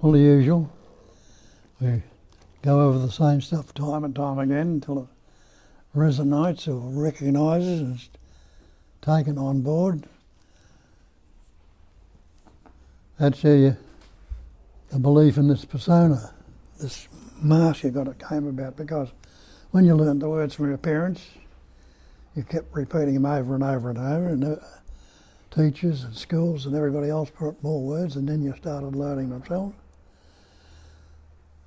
Well, the usual. We go over the same stuff time and time again until it resonates or recognises and is taken on board. That's how the belief in this persona, this mask you got, it came about because when you learned the words from your parents, you kept repeating them over and over and over, and teachers and schools and everybody else put more words, and then you started learning themselves.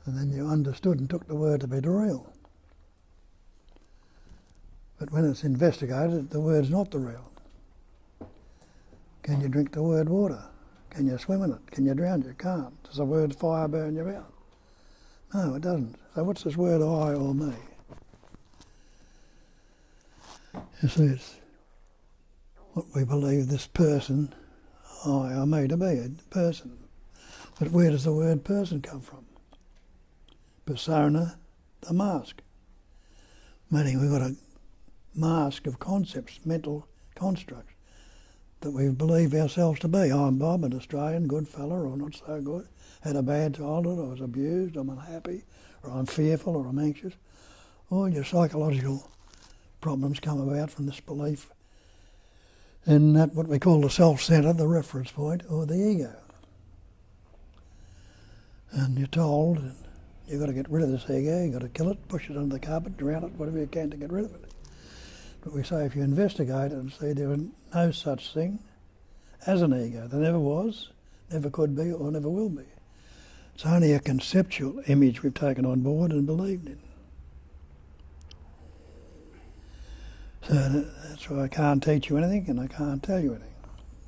And then you understood and took the word to be the real. But when it's investigated, the word's not the real. Can you drink the word water? Can you swim in it? Can you drown? You can't. Does the word fire burn you out? No, it doesn't. So what's this word I or me? You see, it's what we believe this person, I or me, to be, a person. But where does the word person come from? Persona, the mask. Meaning we've got a mask of concepts, mental constructs, that we believe ourselves to be. I'm Bob, an Australian, good fella, or not so good, had a bad childhood, I was abused, I'm unhappy, or I'm fearful, or I'm anxious. All your psychological problems come about from this belief in that what we call the self-centre, the reference point, or the ego. And you're told you've got to get rid of this ego, you've got to kill it, push it under the carpet, drown it, whatever you can to get rid of it. But we say if you investigate it and see there is no such thing as an ego, there never was, never could be, or never will be. It's only a conceptual image we've taken on board and believed in. So that's why I can't teach you anything and I can't tell you anything.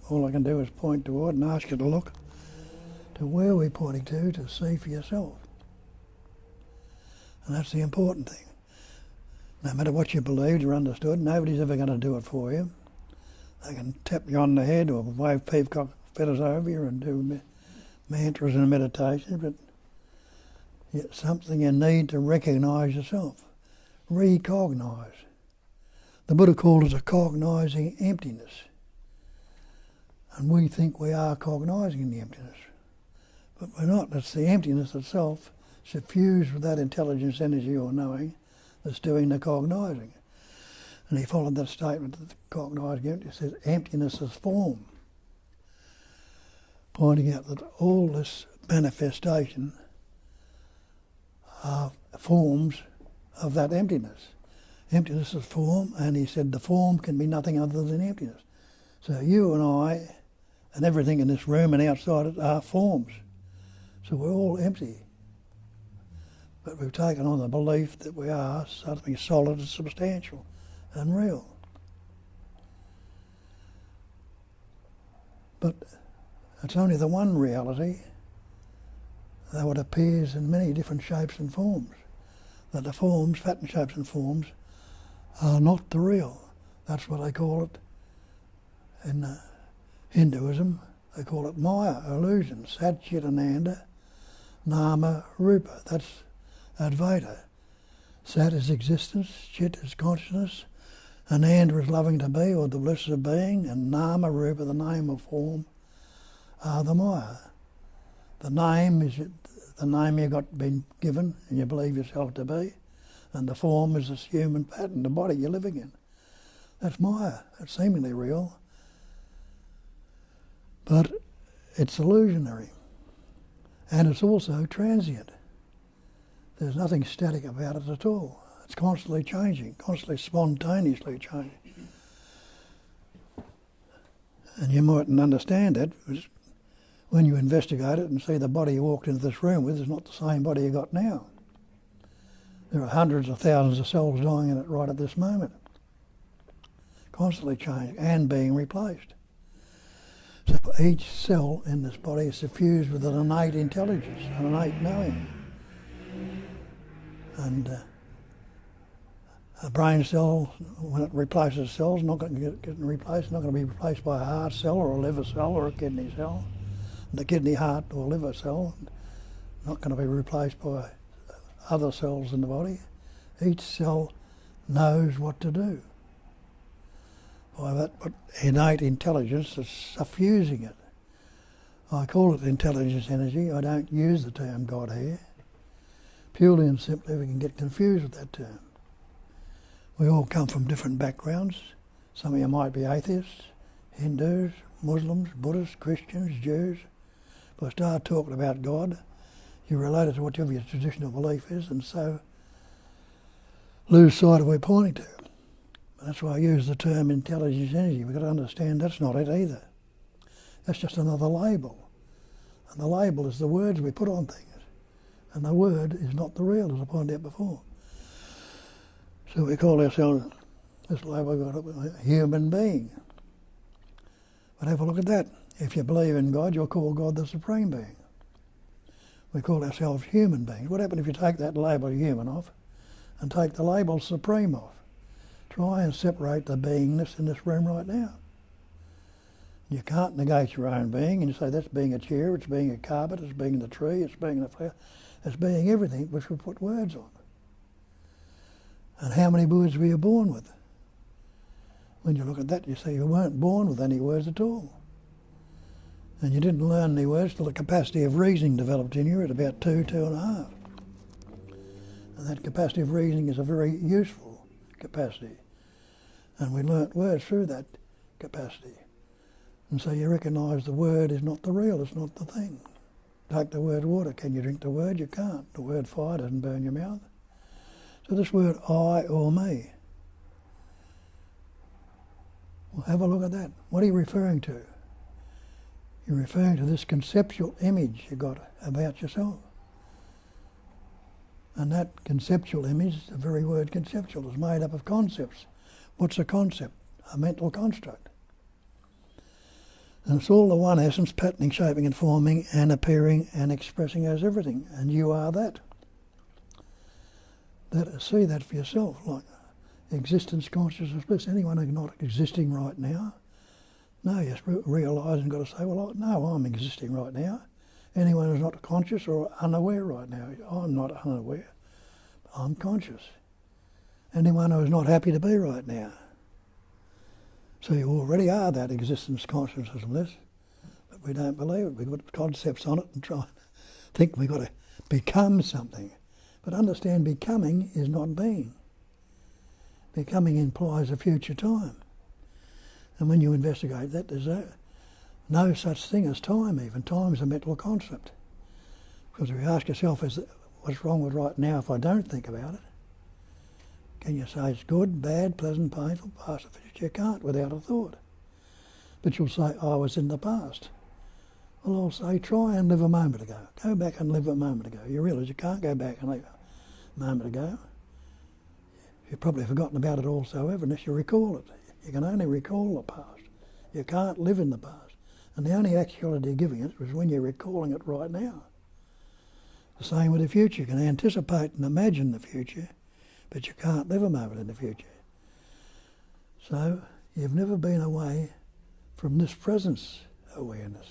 All I can do is point toward and ask you to look to where we're pointing to see for yourself. And that's the important thing. No matter what you believed or understood, nobody's ever going to do it for you. They can tap you on the head or wave peacock feathers over you and do mantras and meditation, but it's something you need to recognise yourself. Recognise. The Buddha called it a cognising emptiness. And we think we are cognising the emptiness. But we're not. It's the emptiness itself suffused with that intelligence, energy or knowing that's doing the cognising. And he followed that statement that the cognising emptiness says emptiness is form. Pointing out that all this manifestation are forms of that emptiness. Emptiness is form, and he said the form can be nothing other than emptiness. So you and I and everything in this room and outside it are forms. So we're all empty. But we've taken on the belief that we are something solid and substantial and real. But it's only the one reality, though it appears in many different shapes and forms. That the forms, pattern shapes and forms, are not the real. That's what they call it in Hinduism. They call it Maya, illusion, Sat Chit Ananda, Nama Rupa. That's Advaita. Sat is existence, Chit is consciousness, Ananda is loving to be or the bliss of being, and Nama Rupa, the name or form, are the Maya. The name is the name you got been given and you believe yourself to be, and the form is this human pattern, the body you're living in. That's Maya. It's seemingly real, but it's illusionary, and it's also transient. There's nothing static about it at all. It's constantly changing, constantly spontaneously changing. And you mightn't understand that when you investigate it and see the body you walked into this room with is not the same body you got now. There are hundreds of thousands of cells dying in it right at this moment. Constantly changing and being replaced. So each cell in this body is suffused with an innate intelligence, an innate knowing. And a brain cell, when it replaces cells, not going to get replaced, not going to be replaced by a heart cell or a liver cell or a kidney cell. The kidney, heart or liver cell, not going to be replaced by other cells in the body. Each cell knows what to do. By that innate intelligence that's suffusing it I call it intelligence energy. I don't use the term God here. Purely and simply we can get confused with that term. We all come from different backgrounds. Some of you might be atheists, Hindus, Muslims, Buddhists, Christians, Jews. If I start talking about God, you relate it to whatever your traditional belief is, and so lose sight of where we're pointing to. That's why I use the term intelligence energy. We've got to understand that's not it either. That's just another label. And the label is the words we put on things. And the word is not the real, as I pointed out before. So we call ourselves, this label got a human being. But have a look at that. If you believe in God, you'll call God the Supreme Being. We call ourselves human beings. What happens if you take that label human off and take the label Supreme off? Try and separate the beingness in this room right now. You can't negate your own being and you say that's being a chair, it's being a carpet, it's being the tree, it's being the flower, it's being everything which we put words on. And how many words were you born with? When you look at that, you see you weren't born with any words at all. And you didn't learn any words till the capacity of reasoning developed in you at about 2.5. And that capacity of reasoning is a very useful capacity. And we learnt words through that capacity. And so you recognise the word is not the real, it's not the thing. Take the word water. Can you drink the word? You can't. The word fire doesn't burn your mouth. So this word I or me, well, have a look at that. What are you referring to? You're referring to this conceptual image you got about yourself. And that conceptual image, the very word conceptual, is made up of concepts. What's a concept? A mental construct. And it's all the one essence, patterning, shaping and forming and appearing and expressing as everything. And you are that. See that for yourself, like existence, consciousness, bliss. Anyone who's not existing right now, no, you realise and got to say, well, no, I'm existing right now. Anyone who's not conscious or unaware right now, I'm not unaware, I'm conscious. Anyone who's not happy to be right now. So you already are that existence, consciousness and bliss, but we don't believe it. We've got concepts on it and try and think we've got to become something. But understand becoming is not being. Becoming implies a future time. And when you investigate that, there's no such thing as time even. Time is a mental concept. Because if you ask yourself, what's wrong with right now if I don't think about it? Can you say it's good, bad, pleasant, painful, past or future? You can't without a thought. But you'll say, I was in the past. Well, I'll say, try and live a moment ago. Go back and live a moment ago. You realise you can't go back and live a moment ago. You've probably forgotten about it also, unless you recall it. You can only recall the past. You can't live in the past. And the only actuality you're giving it is when you're recalling it right now. The same with the future. You can anticipate and imagine the future, but you can't live a moment in the future. So you've never been away from this presence awareness.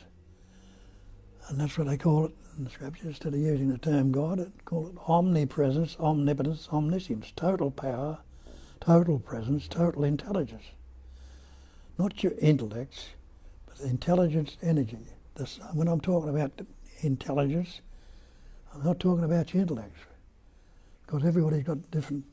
And that's what they call it in the scriptures. Instead of using the term God, they call it omnipresence, omnipotence, omniscience, total power, total presence, total intelligence. Not your intellects, but the intelligence energy. When I'm talking about intelligence, I'm not talking about your intellects. Because everybody's got different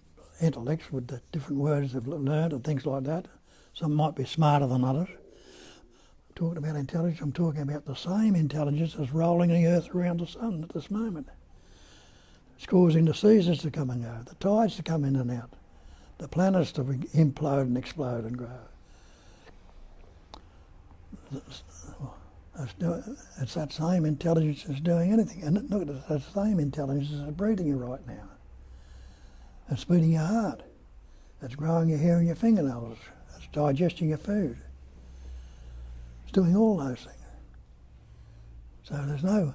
intellects with the different words they've learned and things like that. Some might be smarter than others. I'm talking about intelligence, I'm talking about the same intelligence as rolling the earth around the sun at this moment. It's causing the seasons to come and go, the tides to come in and out, the planets to implode and explode and grow. It's that same intelligence that's doing anything. And look, it's that same intelligence that's breathing you right now. It's beating your heart. It's growing your hair and your fingernails. It's digesting your food. It's doing all those things. So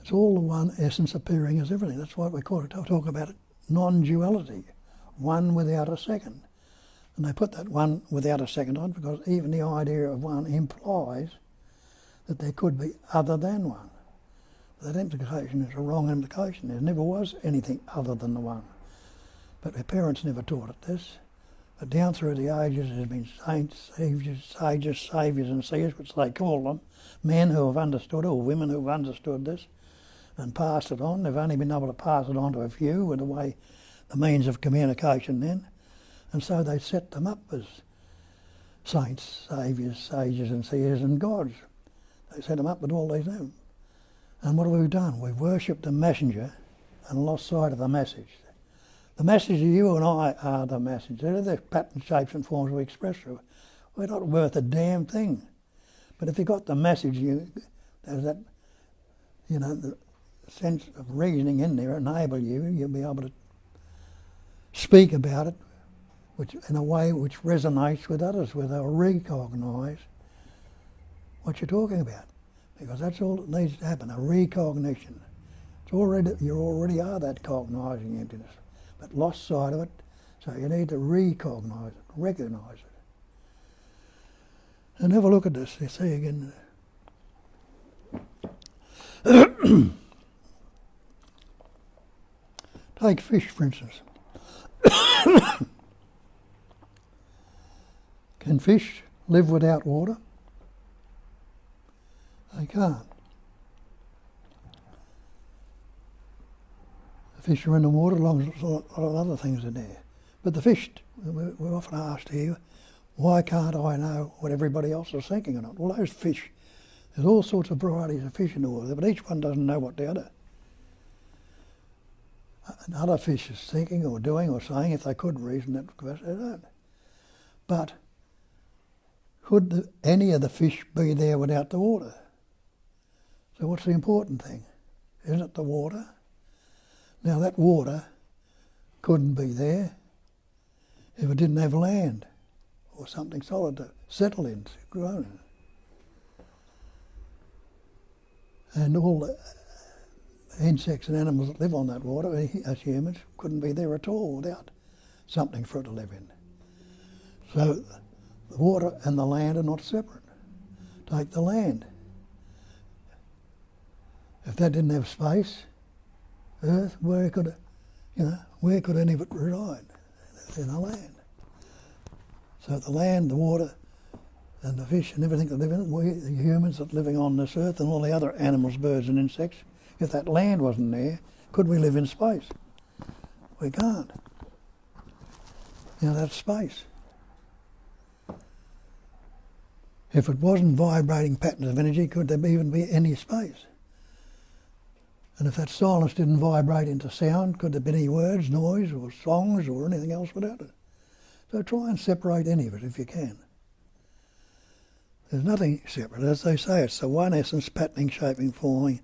it's all the one essence appearing as everything. That's why we talk about it, non-duality, one without a second. And they put that one without a second on because even the idea of one implies that there could be other than one. That implication is a wrong implication. There never was anything other than the one. But their parents never taught it this. But down through the ages there's been saints, sages, saviours and seers, which they call them, men who have understood it, or women who have understood this and passed it on. They've only been able to pass it on to a few with the means of communication then. And so they set them up as saints, saviours, sages and seers and gods. They set them up with all these names. And what have we done? We've worshipped the messenger and lost sight of the message. The message of you and I are the message. They're the patterns, shapes and forms we express through. We're not worth a damn thing. But if you got the message, there's that, the sense of reasoning in there enable you'll be able to speak about it which in a way which resonates with others, where they'll recognise what you're talking about. Because that's all that needs to happen, a recognition. You already are that cognising emptiness, but lost sight of it, so you need to recognise it, recognise it. And have a look at this, you see again. Take fish, for instance. Can fish live without water? They can't. The fish are in the water as long as there's a lot of other things in there. But the fish, we're often asked here, why can't I know what everybody else is thinking or not? Well, those fish, there's all sorts of varieties of fish in the water, but each one doesn't know what the other fish is thinking or doing or saying. If they could reason that, they don't. But could any of the fish be there without the water? So what's the important thing? Isn't it the water? Now that water couldn't be there if it didn't have land or something solid to settle in, to grow in. And all the insects and animals that live on that water, as humans, couldn't be there at all without something for it to live in. So the water and the land are not separate. Take the land. If that didn't have space, earth, where could any of it reside? In the land. So the land, the water, and the fish and everything that live in it, we, the humans that are living on this earth and all the other animals, birds and insects, if that land wasn't there, could we live in space? We can't. That's space. If it wasn't vibrating patterns of energy, could there even be any space? And if that silence didn't vibrate into sound, could there be any words, noise, or songs, or anything else without it? So try and separate any of it if you can. There's nothing separate. As they say, it's the one essence, patterning, shaping, forming,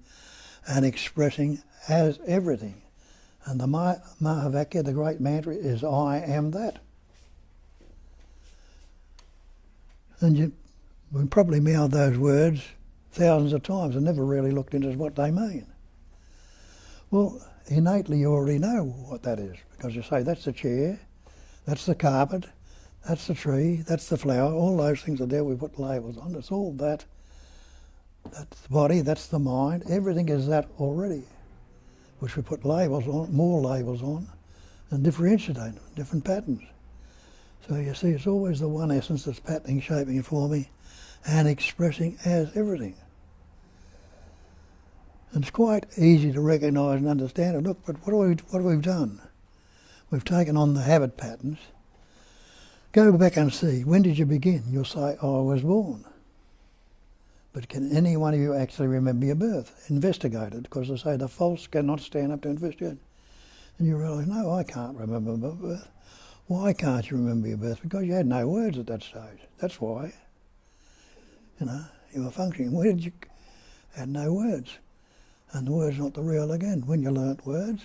and expressing as everything. And the Mahavakya, the great mantra, is I am that. And we probably mouthed those words thousands of times and never really looked into what they mean. Well, innately you already know what that is, because you say that's the chair, that's the carpet, that's the tree, that's the flower, all those things are there, we put labels on. It's all that. That's the body, that's the mind, everything is that already, which we put labels on, more labels on, and differentiate them, different patterns. So you see, it's always the one essence that's patterning, shaping and forming and expressing as everything. And it's quite easy to recognise and understand it. Look, but what have we done? We've taken on the habit patterns. Go back and see, when did you begin? You'll say, I was born. But can any one of you actually remember your birth? Investigate it, because they say the false cannot stand up to investigate. And you realise, no, I can't remember my birth. Why can't you remember your birth? Because you had no words at that stage. That's why. You were functioning. Where did you... had no words. And the word's not the real again. When you learnt words,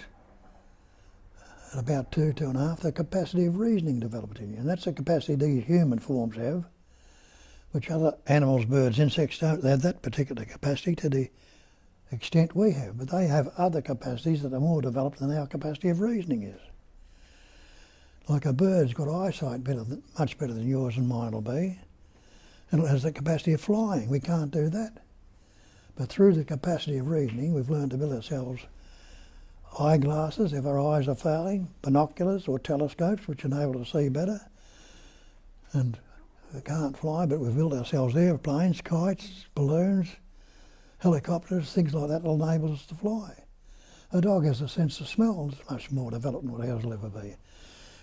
at about 2.5, the capacity of reasoning developed in you. And that's the capacity these human forms have, which other animals, birds, insects don't have that particular capacity to the extent we have. But they have other capacities that are more developed than our capacity of reasoning is. Like a bird's got eyesight much better than yours and mine will be. And it has the capacity of flying. We can't do that. But through the capacity of reasoning, we've learned to build ourselves eyeglasses if our eyes are failing, binoculars or telescopes which enable us to see better, And we can't fly, but we've built ourselves airplanes, kites, balloons, helicopters, things like that will enable us to fly. A dog has a sense of smell. It's much more developed than what ours will ever be.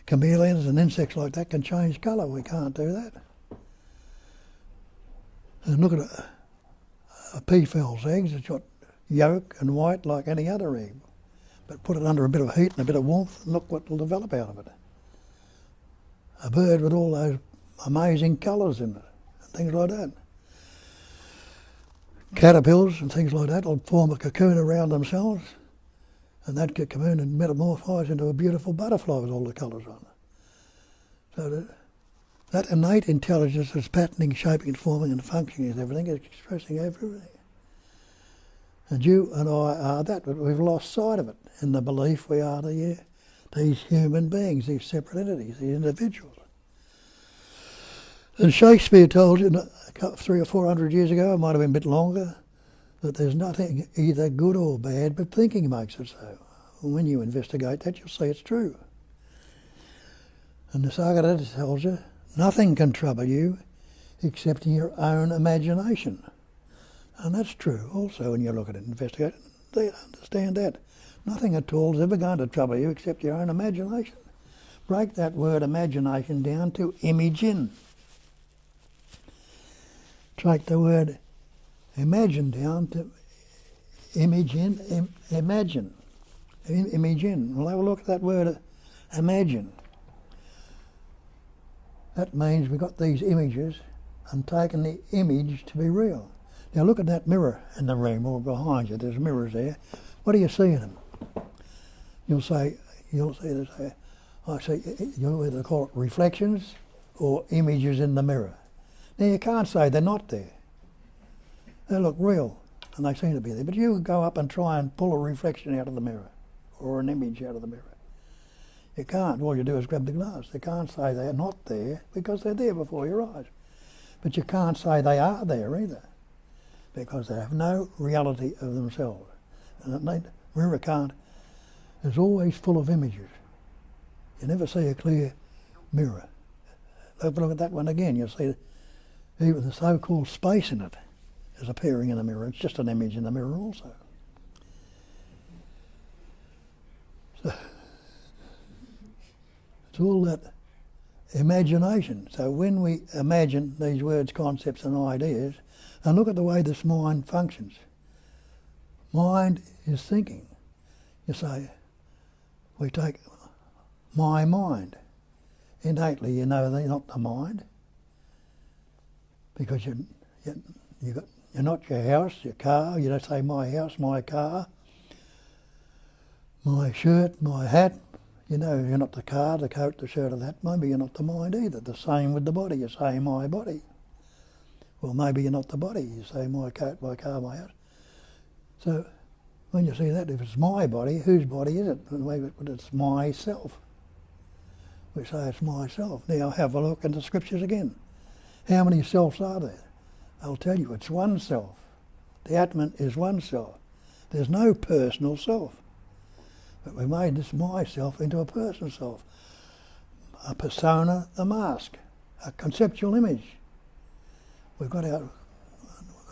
Chameleons and insects like that can change colour. We can't do that. And look at a peafowl's eggs. It's got yolk and white like any other egg. But put it under a bit of heat and a bit of warmth and look what will develop out of it. A bird with all those amazing colours in it and things like that. Caterpillars and things like that will form a cocoon around themselves, and that cocoon and metamorphise into a beautiful butterfly with all the colours on it. So that innate intelligence is patterning, shaping and forming and functioning and everything, is expressing everything. And you and I are that, but we've lost sight of it in the belief we are these human beings, these separate entities, these individuals. And Shakespeare told you 300 or 400 years ago, it might have been a bit longer, that there's nothing either good or bad, but thinking makes it so. And when you investigate that, you'll see it's true. And the Sagara tells you, nothing can trouble you except your own imagination. And that's true also when you look at it and investigate it. They understand that. Nothing at all is ever going to trouble you except your own imagination. Break that word imagination down to imagine. Take the word imagine down to imagine. Imagine. We'll have a look at that word imagine. That means we've got these images and taken the image to be real. Now look at that mirror in the room or behind you. There's mirrors there. What do you see in them? You'll see, I see, you'll either call it reflections or images in the mirror. Now you can't say they're not there. They look real and they seem to be there. But you go up and try and pull a reflection out of the mirror or an image out of the mirror. You can't. All you do is grab the glass. You can't say they're not there because they're there before your eyes. But you can't say they are there either because they have no reality of themselves. And the mirror is always full of images. You never see a clear mirror. Have a look at that one again. You'll see even the so-called space in it is appearing in the mirror. It's just an image in the mirror also. So it's all that imagination. So when we imagine these words, concepts and ideas, and look at the way this mind functions. Mind is thinking. You say, we take my mind. Innately you know they're not the mind because you're not your house, your car. You don't say my house, my car, my shirt, my hat. You know you're not the car, the coat, the shirt or the hat. Maybe you're not the mind either. The same with the body. You say my body. Well, maybe you're not the body. You say my coat, my car, my house. So when you see that, if it's my body, whose body is it? But it's myself. We say it's myself. Now have a look in the scriptures again. How many selves are there? I'll tell you, it's one self. The Atman is one self. There's no personal self. But we made this myself into a personal self. A persona, a mask, a conceptual image. We've got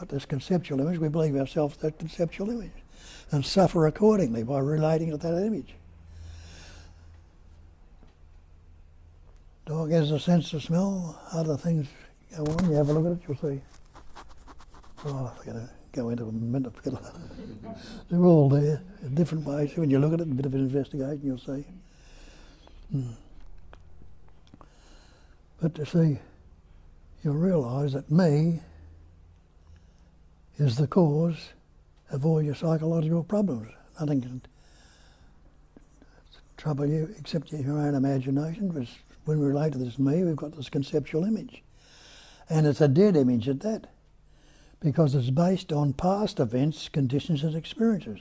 this conceptual image, we believe ourselves that conceptual image and suffer accordingly by relating to that image. Dog has a sense of smell, other things go on, you have a look at it, you'll see. Oh, I'm going to go into a minute. They're all there in different ways. When you look at it, a bit of an investigation, you'll see. But to see, you'll realise that me is the cause of all your psychological problems. Nothing can trouble you except your own imagination, because when we relate to this me, we've got this conceptual image. And it's a dead image at that, because it's based on past events, conditions and experiences.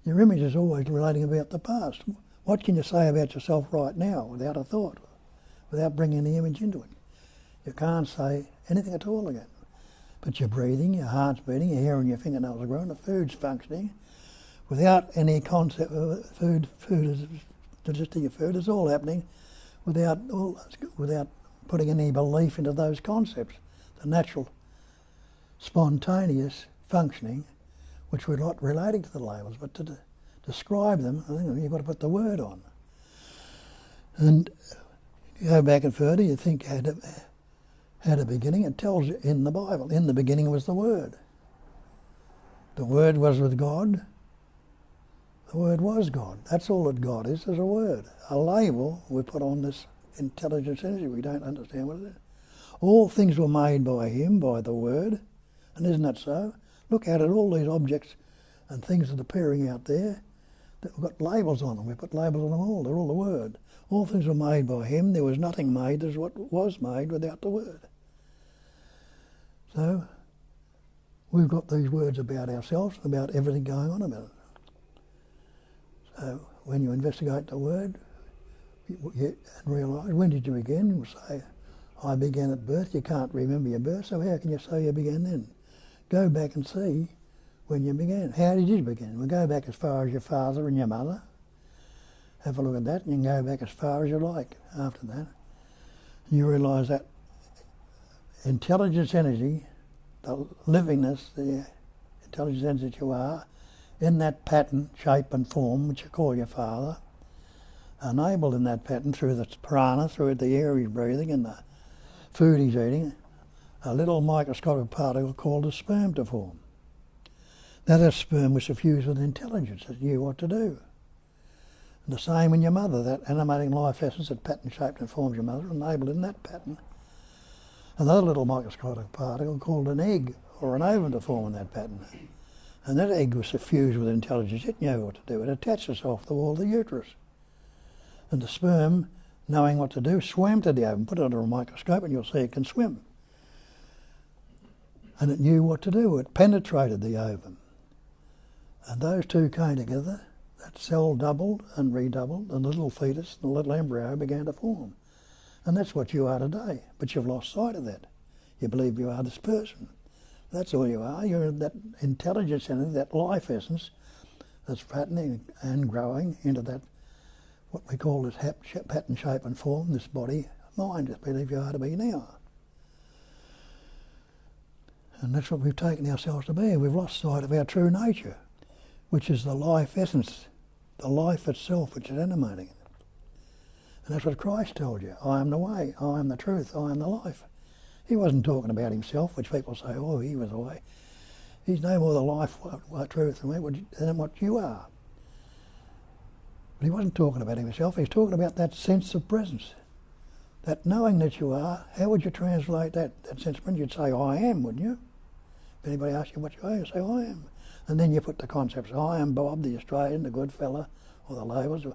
Your image is always relating about the past. What can you say about yourself right now without a thought, without bringing the image into it? You can't say anything at all again. But you're breathing, your heart's beating, your hair and your fingernails are growing, the food's functioning. Without any concept of food is digesting your food, it's all happening without putting any belief into those concepts. The natural, spontaneous functioning, which we're not relating to the labels, but to describe them, I think you've got to put the word on. And you go back and further, you think had a beginning. It tells you in the Bible, in the beginning was the Word. The Word was with God. The Word was God. That's all that God is a word. A label we put on this intelligence energy. We don't understand what it is. All things were made by Him, by the Word. And isn't that so? Look at it, all these objects and things that are appearing out there, that we've got labels on them. We put labels on them all. They're all the Word. All things were made by Him. There was nothing made as what was made without the Word. So we've got these words about ourselves, about everything going on about it. So when you investigate the Word and realise, when did you begin? You say, I began at birth. You can't remember your birth, so how can you say you began then? Go back and see when you began. How did you begin? Well, go back as far as your father and your mother. Have a look at that, and you can go back as far as you like after that. And you realise that intelligence energy, the livingness, the intelligence energy that you are, in that pattern, shape and form, which you call your father, enabled in that pattern through the prana, through the air he's breathing and the food he's eating, a little microscopic particle called a sperm to form. Now that sperm was suffused with intelligence that knew what to do. And the same in your mother, that animating life essence that pattern shaped and forms your mother, enabled in that pattern. Another little microscopic particle called an egg or an ovum to form in that pattern. And that egg was suffused with intelligence. It knew what to do. It attached itself to the wall of the uterus. And the sperm, knowing what to do, swam to the ovum. Put it under a microscope and you'll see it can swim. And it knew what to do. It penetrated the ovum. And those two came together. That cell doubled and redoubled, and the little fetus, the little embryo began to form. And that's what you are today. But you've lost sight of that. You believe you are this person. That's all you are. You're that intelligence energy, that life essence that's patterning and growing into that, what we call this pattern, shape and form, this body, mind, that believe you are to be now. And that's what we've taken ourselves to be. We've lost sight of our true nature, which is the life essence, the life itself which is animating it. And that's what Christ told you. I am the way, I am the truth, I am the life. He wasn't talking about himself, which people say, oh, he was the way. He's no more the life, truth than what you are. But he wasn't talking about himself. He's talking about that sense of presence, that knowing that you are. How would you translate that sense of presence? You'd say, I am, wouldn't you? If anybody asks you what you are, you say, I am. And then you put the concepts, I am Bob, the Australian, the good fella, or the labels, and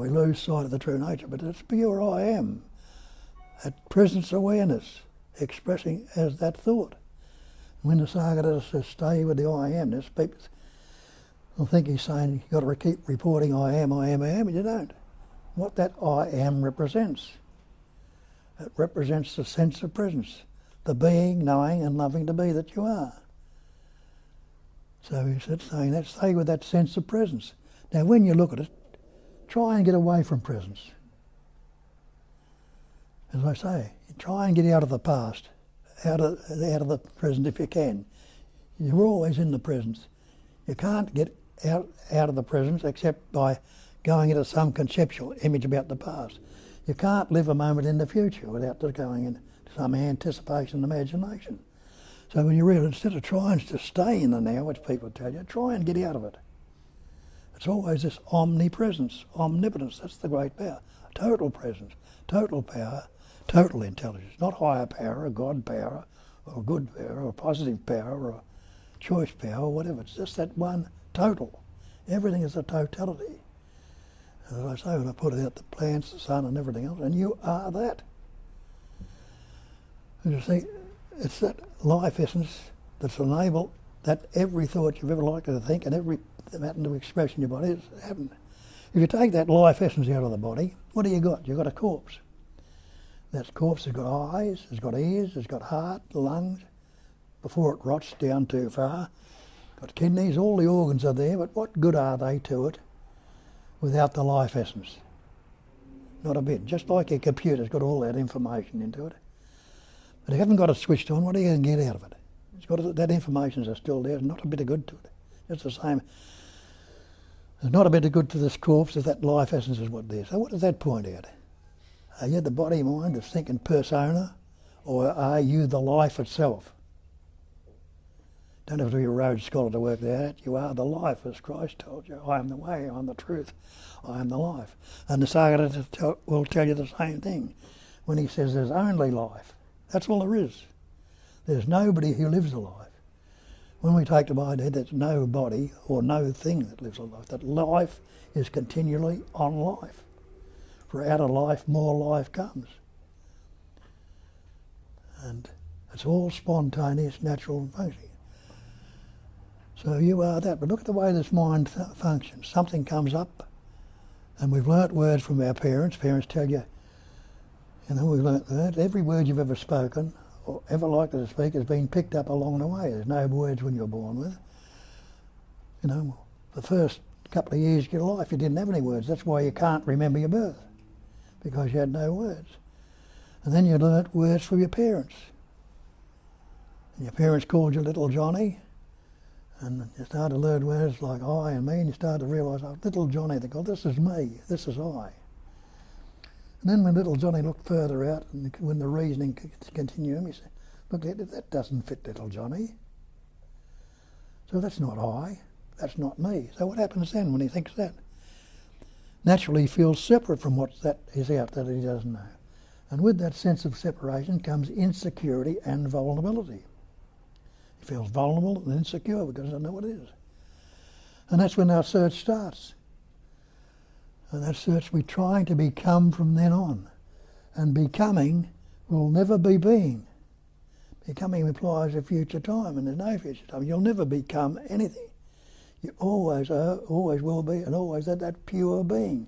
we lose sight of the true nature. But it's pure I am, that presence awareness, expressing as that thought. When the Sagata says stay with the I amness, people will think he's saying you've got to keep reporting I am, and you don't. What that I am represents. It represents the sense of presence, the being, knowing and loving to be that you are. So he said, saying that, stay with that sense of presence. Now when you look at it, try and get away from presence. As I say, try and get out of the past, out of the present if you can. You're always in the present. You can't get out of the present except by going into some conceptual image about the past. You can't live a moment in the future without just going into some anticipation and imagination. So when you realise, instead of trying to stay in the now, which people tell you, try and get out of it. It's always this omnipresence, omnipotence, that's the great power. Total presence, total power, total intelligence, not higher power, or God power, or good power, or positive power, or choice power, or whatever. It's just that one total. Everything is a totality. And as I say, when I put it out, the plants, the sun, and everything else, and you are that. And you see, it's that life essence that's enabled that every thought you've ever liked to think and every pattern of expression in your body has happened. If you take that life essence out of the body, what do you got? You've got a corpse. That corpse has got eyes, has got ears, has got heart, lungs, before it rots down too far. Got kidneys, all the organs are there, but what good are they to it without the life essence? not a bit. Just like your computer's got all that information into it. But if you haven't got it switched on, what are you going to get out of it? It's got that information is still there, not a bit of good to it. It's the same. There's not a bit of good to this corpse if that life essence is what it is. So what does that point out? Are you the body, mind, the thinking persona, or are you the life itself? Don't have to be a Rhodes Scholar to work that out. You are the life, as Christ told you. I am the way, I am the truth, I am the life. And the Saga will tell you the same thing when he says there's only life. That's all there is. There's nobody who lives a life. When we take the idea there's no body or no thing that lives a life, that life is continually on life. For out of life, more life comes. And it's all spontaneous, natural and functioning. So you are that. But look at the way this mind functions. Something comes up, and we've learnt words from our parents. Parents tell you, we've learnt that. Every word you've ever spoken or ever likely to speak has been picked up along the way. There's no words when you're born with. The first couple of years of your life you didn't have any words. That's why you can't remember your birth, because you had no words. And then you learnt words from your parents. And your parents called you little Johnny, and you started to learn words like I and me, and you started to realise, oh, little Johnny, they go, this is me, this is I. And then when little Johnny looked further out, and when the reasoning continued, he said, look, that doesn't fit little Johnny. So that's not I, that's not me. So what happens then when he thinks that? Naturally he feels separate from what that is out that he doesn't know. And with that sense of separation comes insecurity and vulnerability. He feels vulnerable and insecure because he doesn't know what it is. And that's when our search starts. And that search we're trying to become from then on. And becoming will never be being. Becoming implies a future time, and there's no future time. You'll never become anything. You always are, always will be, and always that pure being.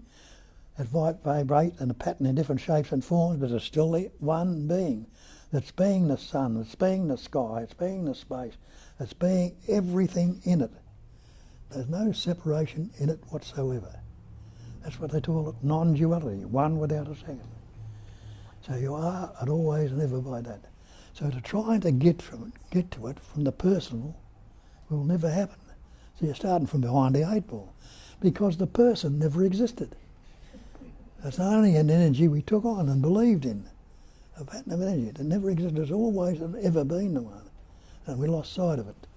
It might vibrate and a pattern in different shapes and forms, but it's still the one being. That's being the sun, it's being the sky, it's being the space, it's being everything in it. There's no separation in it whatsoever. That's what they call it, non-duality, one without a second. So you are and always and ever by that. So to try to get to it from the personal will never happen. So you're starting from behind the eight ball, because the person never existed. It's only an energy we took on and believed in, a pattern of energy. It never existed. It's always and ever been the one. And we lost sight of it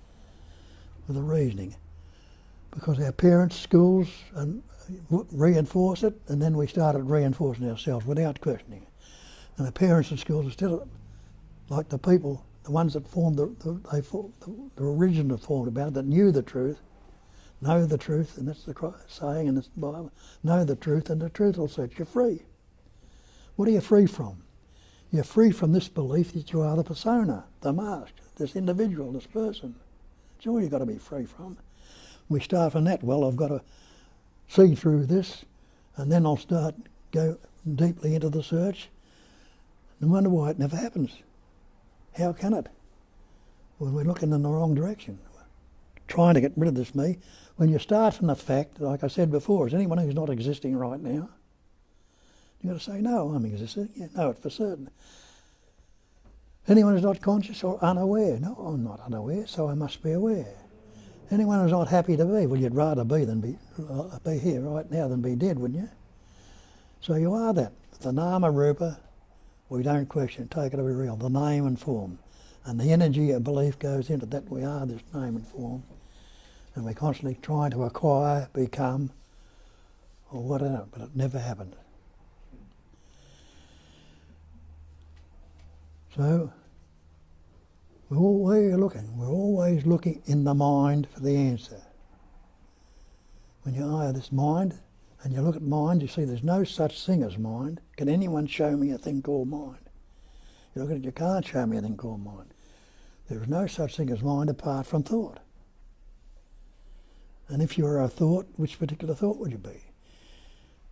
with the reasoning, because our parents, schools, and reinforce it, and then we started reinforcing ourselves without questioning. And the parents and schools are still like the people, the ones that formed the religion that formed about it, that knew the truth, know the truth, and that's the saying in the Bible, know the truth and the truth will set you free. What are you free from? You're free from this belief that you are the persona, the mask, this individual, this person. That's all you've got to be free from. We start from that. Well, I've got to see through this, and then I'll go deeply into the search and wonder why it never happens. How can it? When we're looking in the wrong direction, trying to get rid of this me. When you start from the fact, like I said before, is anyone who's not existing right now? You've got to say, no, I'm existing. Yeah, know it for certain. Anyone who's not conscious or unaware? No, I'm not unaware, so I must be aware. Anyone who's not happy to be? Well, you'd rather be here right now than be dead, wouldn't you? So you are that. The Nama Rupa, we don't question, take it to be real, the name and form. And the energy of belief goes into that we are this name and form. And we're constantly trying to acquire, become, or whatever, but it never happened. So, we're always looking in the mind for the answer. When you eye this mind, and you look at mind, you see there's no such thing as mind. Can anyone show me a thing called mind? You look at it, you can't show me a thing called mind. There is no such thing as mind apart from thought. And if you were a thought, which particular thought would you be?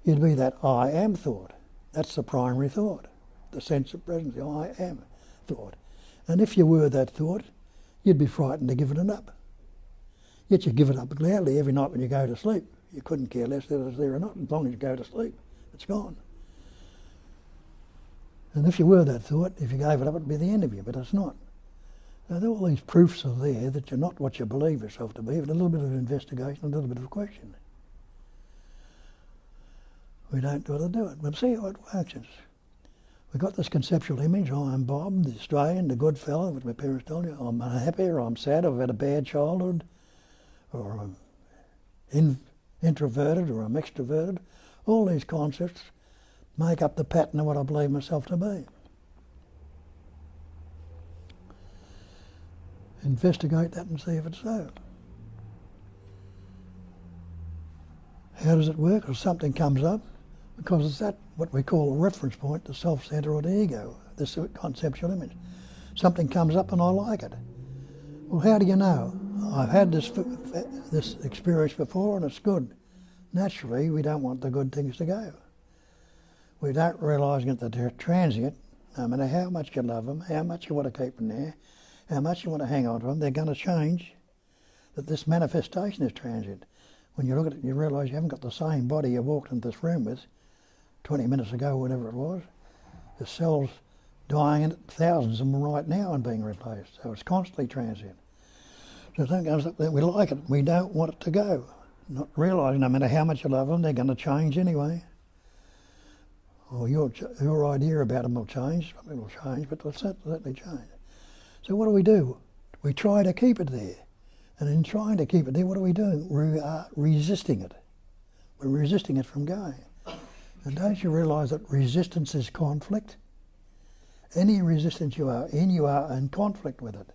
You'd be that I am thought. That's the primary thought. The sense of presence, the I am thought. And if you were that thought, you'd be frightened to give it up. Yet you give it up gladly every night when you go to sleep. You couldn't care less whether it's there or not, as long as you go to sleep. It's gone. And if you were that thought, if you gave it up, it'd be the end of you, but it's not. So all these proofs are there that you're not what you believe yourself to be, but a little bit of investigation, a little bit of a question. We don't know how to do it. But see how it works. We've got this conceptual image, I'm Bob, the Australian, the good fellow, which my parents told you, I'm unhappy or I'm sad or I've had a bad childhood, or I'm introverted or I'm extroverted. All these concepts make up the pattern of what I believe myself to be. Investigate that and see if it's so. How does it work? If something comes up, because it's that what we call a reference point, the self-centre or the ego, this conceptual image. Something comes up and I like it. Well, how do you know? I've had this experience before and it's good. Naturally, we don't want the good things to go. We don't realise that they're transient, no matter how much you love them, how much you want to keep them there, how much you want to hang on to them, they're going to change, that this manifestation is transient. When you look at it, you realise you haven't got the same body you walked into this room with 20 minutes ago, whatever it was. The cells dying in it, thousands of them right now and being replaced. So it's constantly transient. So something comes up that we like it, we don't want it to go. Not realising no matter how much you love them, they're going to change anyway. Or your idea about them will change, something will change, but they'll certainly change. So what do? We try to keep it there. And in trying to keep it there, what are we doing? We are resisting it. We're resisting it from going. And don't you realise that resistance is conflict? Any resistance you are in conflict with it.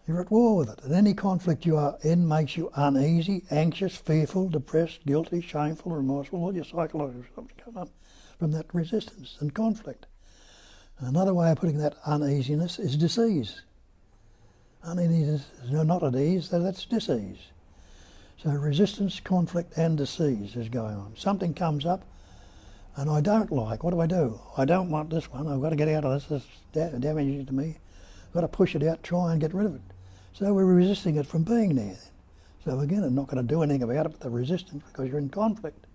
You're at war with it. And any conflict you are in makes you uneasy, anxious, fearful, depressed, guilty, shameful, remorseful. All your psychological stuff come up from that resistance and conflict. Another way of putting that uneasiness is disease. Uneasiness is not at ease, so that's disease. So resistance, conflict and disease is going on. Something comes up and I don't like. What do? I don't want this one. I've got to get out of this. It's damaging to me. I've got to push it out, try and get rid of it. So we're resisting it from being there. So again, I'm not going to do anything about it but the resistance because you're in conflict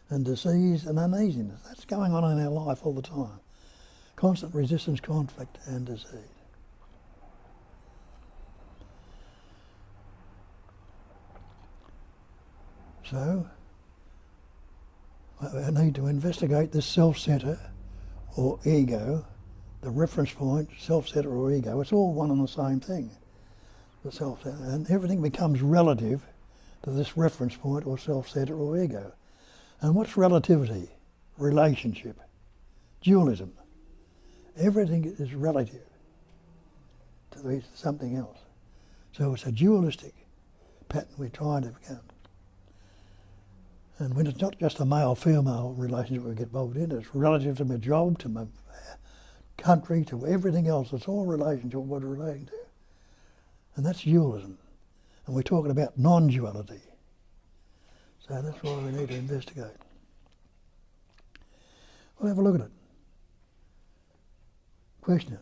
and disease and uneasiness. That's going on in our life all the time. Constant resistance, conflict and disease. So, I need to investigate this self-centre or ego, the reference point, self-centre or ego. It's all one and the same thing, the self-centre. And everything becomes relative to this reference point or self-centre or ego. And what's relativity? Relationship. Dualism. Everything is relative to something else. So it's a dualistic pattern we're trying to become. And when it's not just a male-female relationship we get involved in, it's relative to my job, to my country, to everything else. It's all relationship what we're relating to. And that's dualism. And we're talking about non-duality. So that's why we need to investigate. We'll have a look at it. Question it.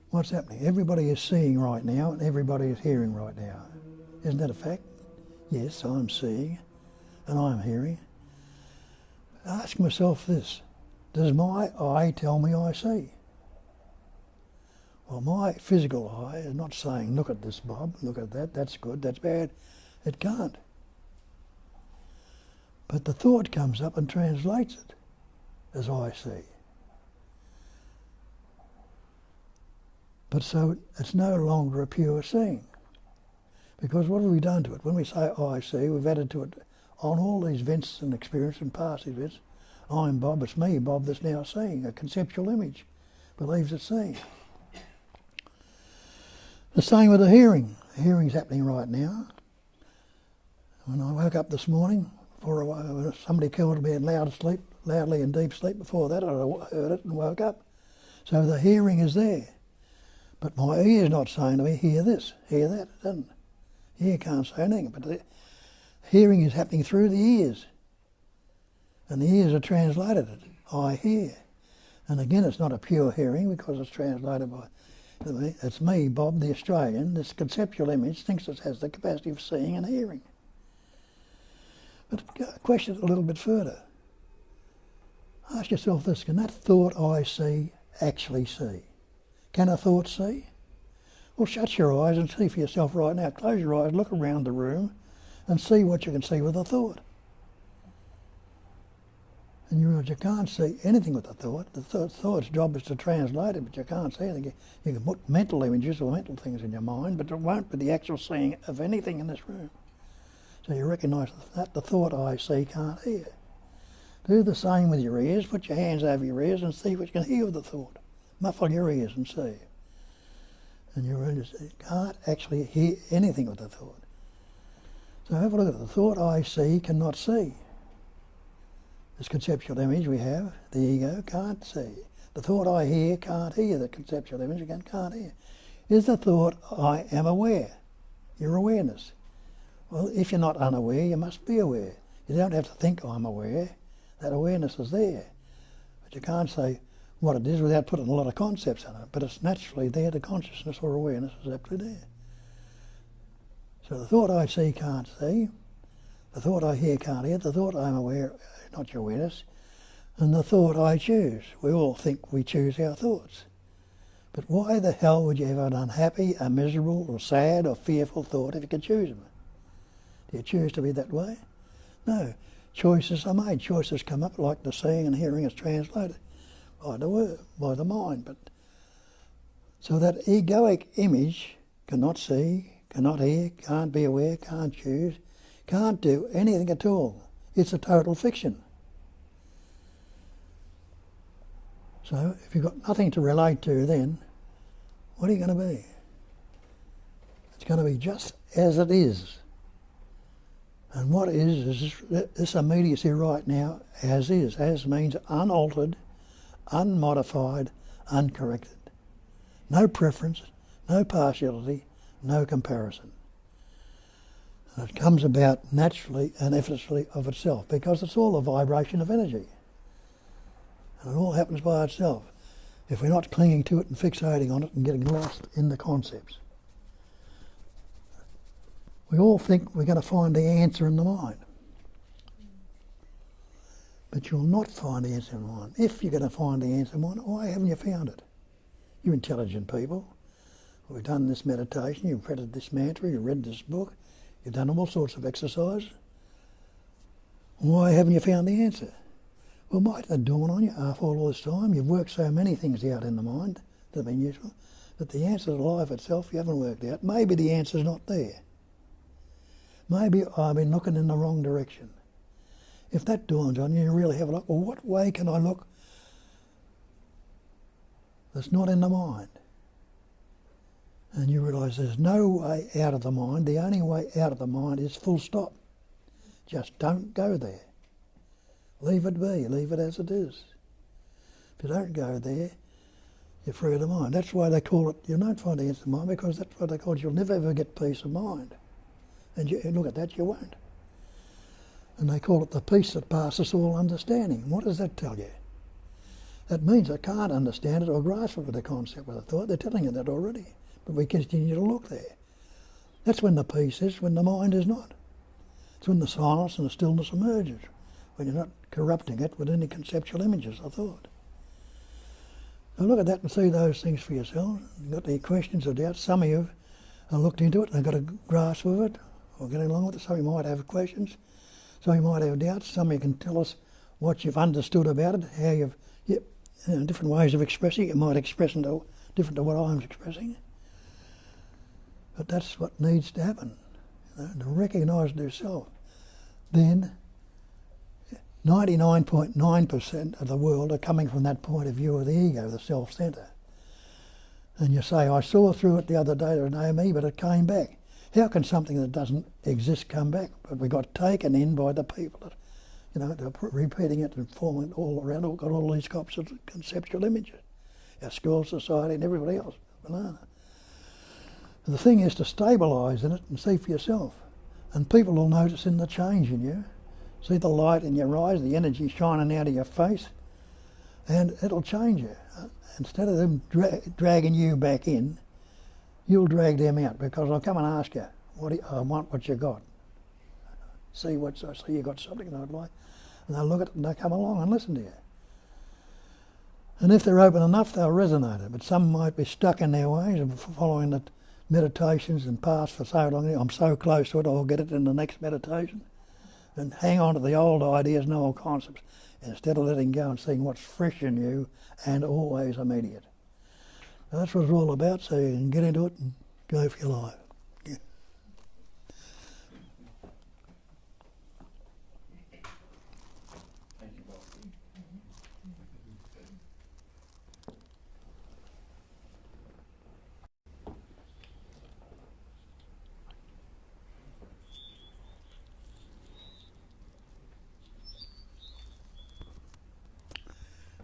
What's happening? Everybody is seeing right now and everybody is hearing right now. Isn't that a fact? Yes, I'm seeing. And I'm hearing. Ask myself this, does my eye tell me I see? Well, my physical eye is not saying, look at this, Bob, look at that, that's good, that's bad. It can't. But the thought comes up and translates it as I see. But so it's no longer a pure seeing. Because what have we done to it? When we say I see, we've added to it on all these events and experiences and past events. I'm Bob, it's me, Bob, that's now seeing. A conceptual image believes it's seeing. The same with the hearing. The hearing's happening right now. When I woke up this morning, before somebody called me in loudly in deep sleep. Before that, I heard it and woke up. So the hearing is there. But my ear's not saying to me, hear this, hear that. It doesn't. Ear can't say anything, but the hearing is happening through the ears. And the ears are translated it. I hear. And again, it's not a pure hearing because it's translated by me. It's me, Bob, the Australian. This conceptual image thinks it has the capacity of seeing and hearing. But question it a little bit further. Ask yourself this, can that thought I see actually see? Can a thought see? Well, shut your eyes and see for yourself right now. Close your eyes, look around the room and see what you can see with a thought. And you realize you can't see anything with a thought. The thought's job is to translate it, but you can't see anything. You can put mental images or mental things in your mind, but it won't be the actual seeing of anything in this room. So you recognise that the thought I see can't hear. Do the same with your ears. Put your hands over your ears and see what you can hear with the thought. Muffle your ears and see. And you realize you can't actually hear anything with the thought. So have a look at the thought I see cannot see. This conceptual image we have, the ego, can't see. The thought I hear can't hear. The conceptual image again can't hear. Is the thought I am aware? Your awareness. Well, if you're not unaware, you must be aware. You don't have to think I'm aware. That awareness is there. But you can't say what it is without putting a lot of concepts on it. But it's naturally there. The consciousness or awareness is absolutely there. So the thought I see can't see. The thought I hear can't hear. The thought I'm aware, not your awareness. And the thought I choose. We all think we choose our thoughts. But why the hell would you have an unhappy, a miserable, or sad, or fearful thought if you could choose them? Do you choose to be that way? No. Choices are made. Choices come up like the seeing and hearing is translated by the word, by the mind. But so that egoic image cannot see, cannot hear, can't be aware, can't choose, can't do anything at all. It's a total fiction. So if you've got nothing to relate to then, what are you going to be? It's going to be just as it is. And what is this immediacy right now, as is. As means unaltered, unmodified, uncorrected. No preference, no partiality, no comparison. And it comes about naturally and effortlessly of itself because it's all a vibration of energy. And it all happens by itself if we're not clinging to it and fixating on it and getting lost in the concepts. We all think we're going to find the answer in the mind. But you'll not find the answer in the mind. If you're going to find the answer in the mind, why haven't you found it? You're intelligent people. We've done this meditation, you've read this mantra, you've read this book, you've done all sorts of exercise. Why haven't you found the answer? Well, might have dawned on you after all this time. You've worked so many things out in the mind that have been useful, but the answer to life itself you haven't worked out. Maybe the answer's not there. Maybe I've been looking in the wrong direction. If that dawns on you, you really have a look. Well, what way can I look that's not in the mind? And you realise there's no way out of the mind. The only way out of the mind is full stop. Just don't go there. Leave it be. Leave it as it is. If you don't go there, you're free of the mind. That's why they call it, you don't find the answer in the mind, because that's what they call it. You'll never ever get peace of mind. And you look at that, you won't. And they call it the peace that passes all understanding. What does that tell you? That means I can't understand it or grasp it with a concept, with a thought. They're telling you that already. But we continue to look there. That's when the peace is, when the mind is not. It's when the silence and the stillness emerges, when you're not corrupting it with any conceptual images or thought. So look at that and see those things for yourself. You've got any questions or doubts? Some of you have looked into it and got a grasp of it, or getting along with it. Some of you might have questions. Some of you might have doubts. Some of you can tell us what you've understood about it, how you've, different ways of expressing it. You might express it different to what I'm expressing. But that's what needs to happen, to recognise it yourself. Then 99.9% of the world are coming from that point of view of the ego, the self-centre. And you say, I saw through it the other day, there was no me, but it came back. How can something that doesn't exist come back? But we got taken in by the people that, they're repeating it and forming it all around, got all these copies of conceptual images. Our school society and everybody else. Banana. The thing is to stabilise in it and see for yourself. And people will notice in the change in you. See the light in your eyes, the energy shining out of your face, and it'll change you. Instead of them dragging you back in, you'll drag them out, because I'll come and ask you, I want what you got. See you got something that I'd like. And they'll look at it and they'll come along and listen to you. And if they're open enough, they'll resonate it. But some might be stuck in their ways and following the meditations and paths for so long. I'm so close to it, I'll get it in the next meditation. And hang on to the old ideas and old concepts instead of letting go and seeing what's fresh in you and always immediate. Now, that's what it's all about, so you can get into it and go for your life. Yeah. Thank you, Bob.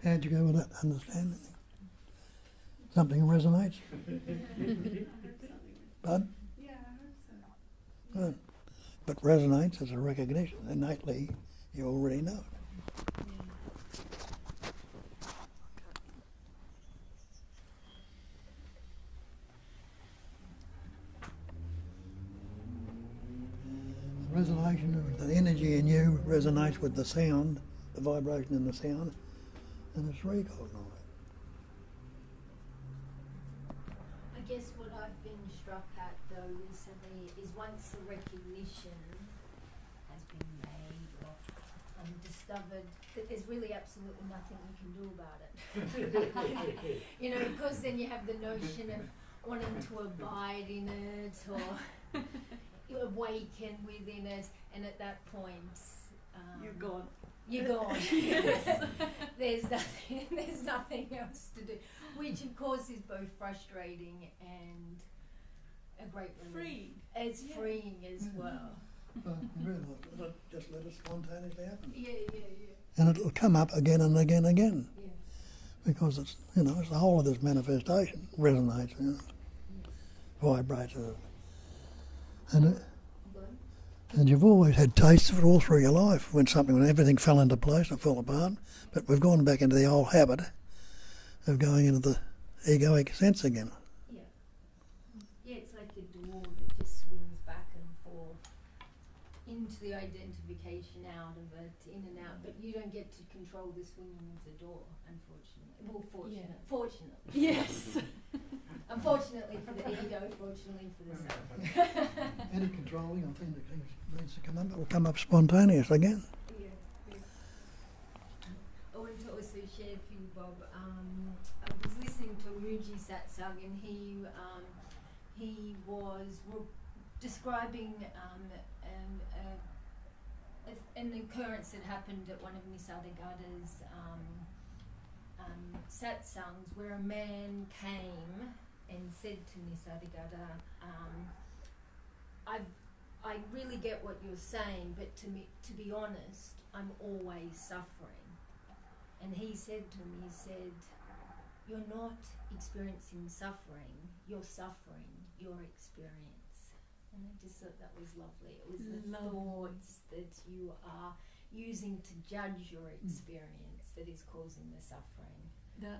How'd you go with that understanding? Something resonates? Bud? Yeah, I hope so. Good. But resonates is a recognition. Innately, you already know it. Resonation, the energy in you resonates with the sound, the vibration in the sound, and it's recognised. I guess what I've been struck at though recently is once the recognition has been made or discovered that there's really absolutely nothing you can do about it. You know, because then you have the notion of wanting to abide in it or you awaken within it, and at that point You're gone. you're gone. There's nothing else to do, which of course is both frustrating and a great relief. Freeing. It's Yeah. freeing as well. Just let it spontaneously happen. Yeah, yeah, yeah. And it'll come up again and again and again. Yeah. Because it's, you know, it's the whole of this manifestation resonates, you know, vibrates. And you've always had tastes of it all through your life when everything fell into place and fell apart. But we've gone back into the old habit of going into the egoic sense again. Yeah. Yeah, it's like a door that just swings back and forth into the identification out of it, in and out. But you don't get to control the swinging of the door, unfortunately. Well, fortunately. Yes. Unfortunately for the ego, fortunately for the self. Any controlling of things that needs to come up, it will come up spontaneous again. Yeah, yeah. I wanted to also share for you, Bob. I was listening to Muji Satsang, and he was describing an occurrence that happened at one of Nisargada's satsangs, where a man came and said to Nisargada, I really get what you're saying, but to be honest, I'm always suffering. And he said to him, you're not experiencing suffering, you're suffering your experience. And I just thought that was lovely. It was the thoughts that you are using to judge your experience that is causing the suffering,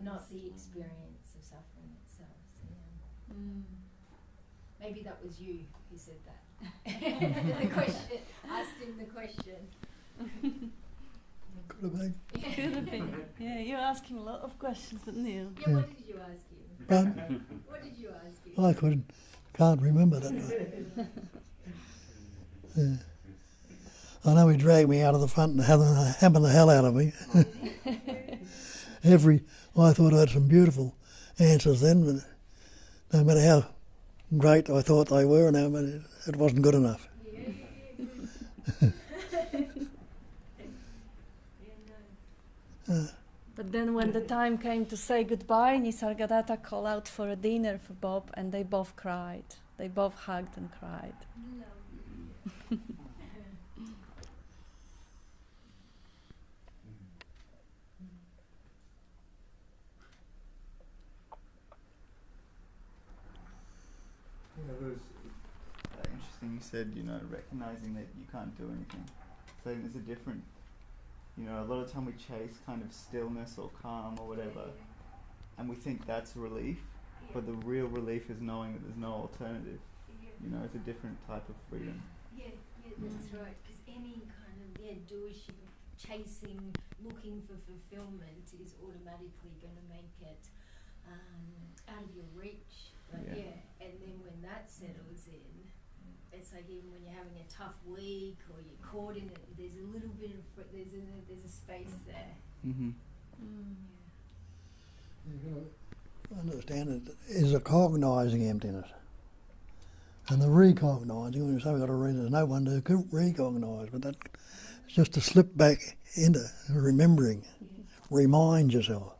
not the experience of suffering itself. So, yeah. Maybe that was you who said that. The question, asked him the question. Could have been. Could have been. Yeah, you asked him a lot of questions, didn't you? Yeah, what did you ask him? But What did you ask him? I can't remember that. Yeah. I know he dragged me out of the front and hammered the hell out of me. I thought I had some beautiful answers then, but no matter how great I thought they were, no, but it wasn't good enough. But then when the time came to say goodbye, Nisargadatta called out for a dinner for Bob, and they both cried. They both hugged and cried. Yeah, it was interesting. You said, recognizing that you can't do anything. So there's a different, a lot of time we chase kind of stillness or calm or whatever, and we think that's relief, but the real relief is knowing that there's no alternative. It's a different type of freedom. Yeah, that's right. Because any kind of doership chasing, looking for fulfillment is automatically going to make it out of your reach. But and then when that settles in, it's like even when you're having a tough week or you're caught in it, there's a little bit of there's a space there. Mm-hmm. You've got to understand it is a cognising emptiness. And the recognising, when you say we've got to read, there's no one to recognise, but that's just to slip back into remembering, remind yourself.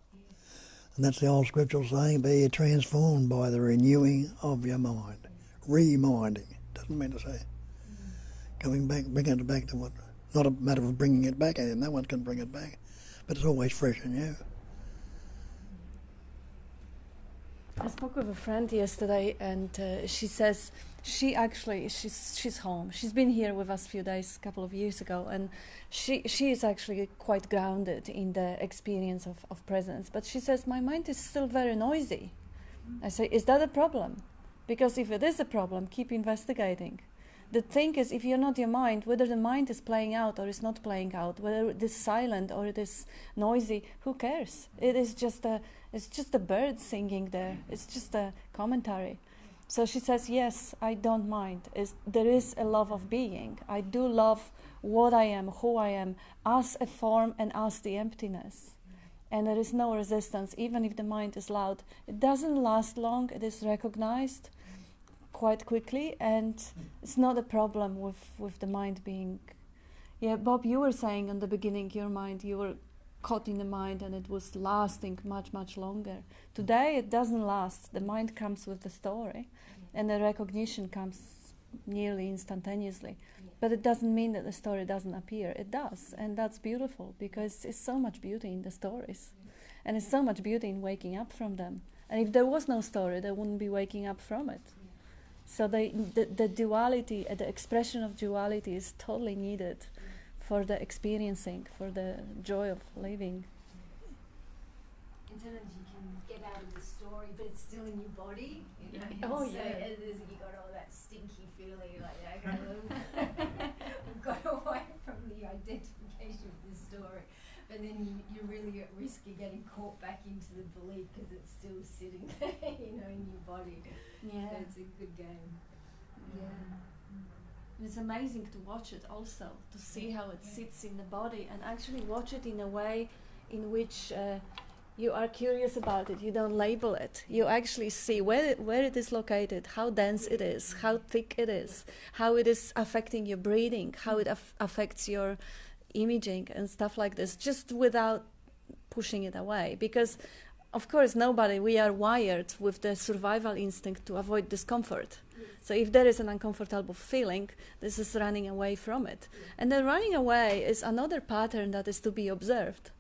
And that's the old scriptural saying, be ye transformed by the renewing of your mind. Reminding, doesn't mean to say coming back, bringing it back to what, not a matter of bringing it back in, no one can bring it back, but it's always fresh and new. I spoke with a friend yesterday, and she says she's home. She's been here with us a few days, a couple of years ago, and she is actually quite grounded in the experience of presence. But she says, my mind is still very noisy. I say, is that a problem? Because if it is a problem, keep investigating. The thing is, if you're not your mind, whether the mind is playing out or is not playing out, whether it is silent or it is noisy, who cares? It's just a bird singing there. It's just a commentary. So she says, yes, I don't mind. There is a love of being. I do love what I am, who I am, as a form and as the emptiness. And there is no resistance, even if the mind is loud. It doesn't last long. It is recognized quite quickly, and it's not a problem with the mind being... Yeah, Bob, you were saying in the beginning, your mind, you were caught in the mind and it was lasting much, much longer. Today it doesn't last. The mind comes with the story and the recognition comes nearly instantaneously. But it doesn't mean that the story doesn't appear. It does, and that's beautiful, because it's so much beauty in the stories. And it's so much beauty in waking up from them. And if there was no story, they wouldn't be waking up from it. So the duality, the expression of duality is totally needed for the experiencing, for the joy of living. And sometimes you can get out of the story, but it's still in your body. You know? Oh, so yeah. you got all that stinky feeling, like, okay, we've got away from the identification of the story. But then you're really at risk of getting caught back into the belief because it's still sitting there, in your body. Yeah. So it's a good game. Yeah. And it's amazing to watch it also, to see how it sits in the body, and actually watch it in a way in which you are curious about it. You don't label it. You actually see where it is located, how dense it is, how thick it is, how it is affecting your breathing, how it affects your imaging and stuff like this, just without pushing it away. Because of course we are wired with the survival instinct to avoid discomfort. So if there is an uncomfortable feeling, this is running away from it. And then running away is another pattern that is to be observed.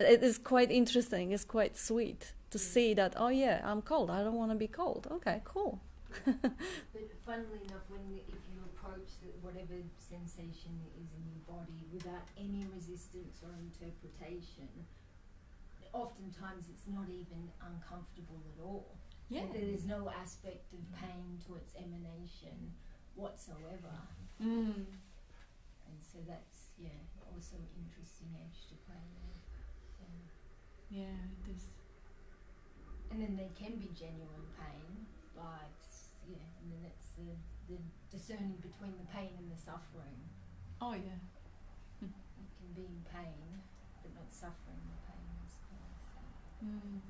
It is quite interesting, it's quite sweet to see that, oh yeah, I'm cold, I don't want to be cold. Okay, cool. But funnily enough, if you approach whatever sensation is in your body without any resistance or interpretation, oftentimes it's not even uncomfortable at all. Yeah. There's no aspect of pain to its emanation whatsoever. Mm. And so that's, also an interesting edge to play there. Yeah, it is. And then there can be genuine pain, but, and then it's the discerning between the pain and the suffering. Oh, yeah. You can be in pain, but not suffering the pain as well. So. Mm.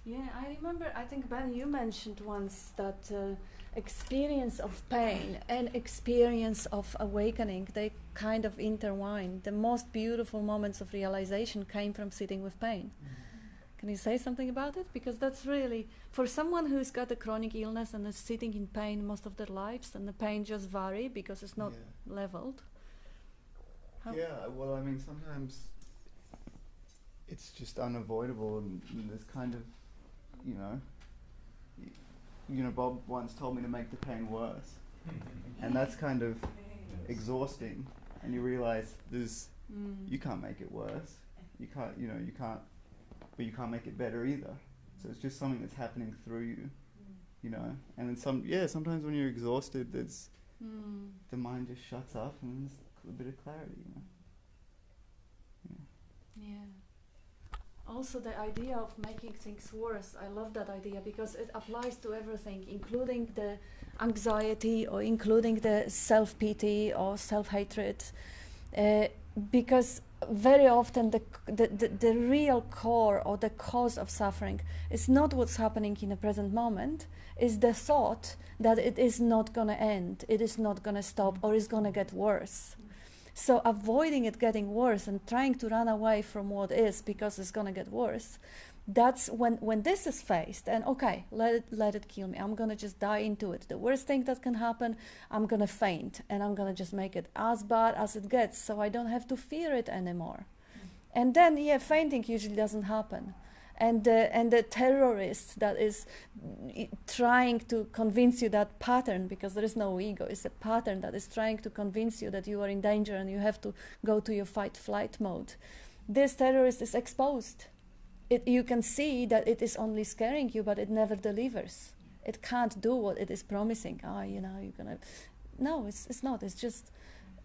Yeah, I remember, I think, Ben, you mentioned once that experience of pain and experience of awakening, they kind of intertwine. The most beautiful moments of realization came from sitting with pain. Can you say something about it? Because that's really, for someone who's got a chronic illness and is sitting in pain most of their lives, and the pain just vary because it's not leveled. Well, I mean, sometimes it's just unavoidable, and there's kind of, Bob once told me to make the pain worse, and that's kind of exhausting. And you realize you can't make it worse. You can't, but you can't make it better either. So it's just something that's happening through you, And then sometimes when you're exhausted, the mind just shuts up and it's a bit of clarity, you know. Yeah. Also, the idea of making things worse, I love that idea because it applies to everything, including the anxiety or including the self-pity or self-hatred. Because very often the real core or the cause of suffering is not what's happening in the present moment, is the thought that it is not going to end, it is not going to stop, or it's going to get worse. So avoiding it getting worse and trying to run away from what is because it's going to get worse, that's when this is faced, and okay, let it kill me. I'm going to just die into it. The worst thing that can happen, I'm going to faint, and I'm going to just make it as bad as it gets so I don't have to fear it anymore. And then, yeah, fainting usually doesn't happen. And the terrorist that is trying to convince you that pattern, because there is no ego, it's a pattern that is trying to convince you that you are in danger and you have to go to your fight-flight mode. This terrorist is exposed. You can see that it is only scaring you, but it never delivers. It can't do what it is promising. You're gonna... No, it's not. It's just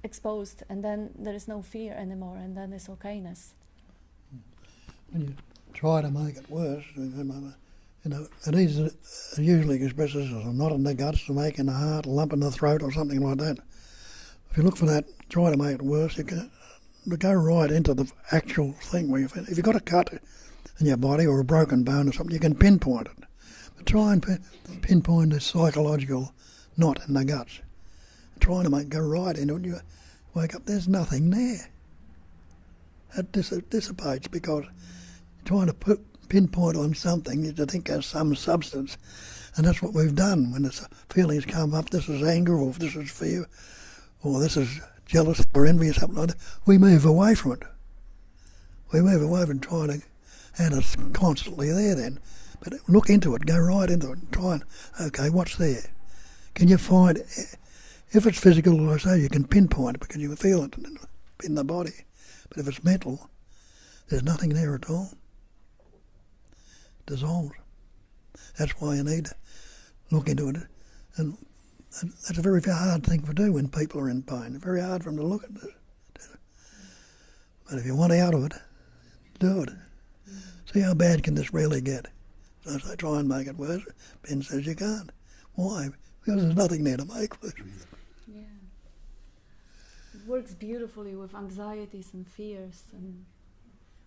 exposed, and then there is no fear anymore, and then it's okayness. When you try to make it worse, it is usually expresses as a knot in the guts, a ache in the heart, a lump in the throat, or something like that. If you look for that, try to make it worse, you can go right into the actual thing where if you've got a cut in your body or a broken bone or something, you can pinpoint it. But try and pinpoint the psychological knot in the guts. Trying to go right into it, you wake up, there's nothing there. It dissipates because you're trying to pinpoint on something that you think has some substance, and that's what we've done. When the feelings come up, this is anger, or this is fear, or this is jealousy or envy or something like that, we move away from it. We move away from trying to, and it's constantly there then. But look into it, go right into it, and try and, okay, what's there? Can you find... If it's physical, like I say, you can pinpoint it because you can feel it in the body. But if it's mental, there's nothing there at all. It dissolves. That's why you need to look into it. And that's a very hard thing to do when people are in pain. It's very hard for them to look at it. But if you want out of it, do it. See how bad can this really get. So I say try and make it worse. Ben says you can't. Why? Because there's nothing there to make worse. Yeah. It works beautifully with anxieties and fears.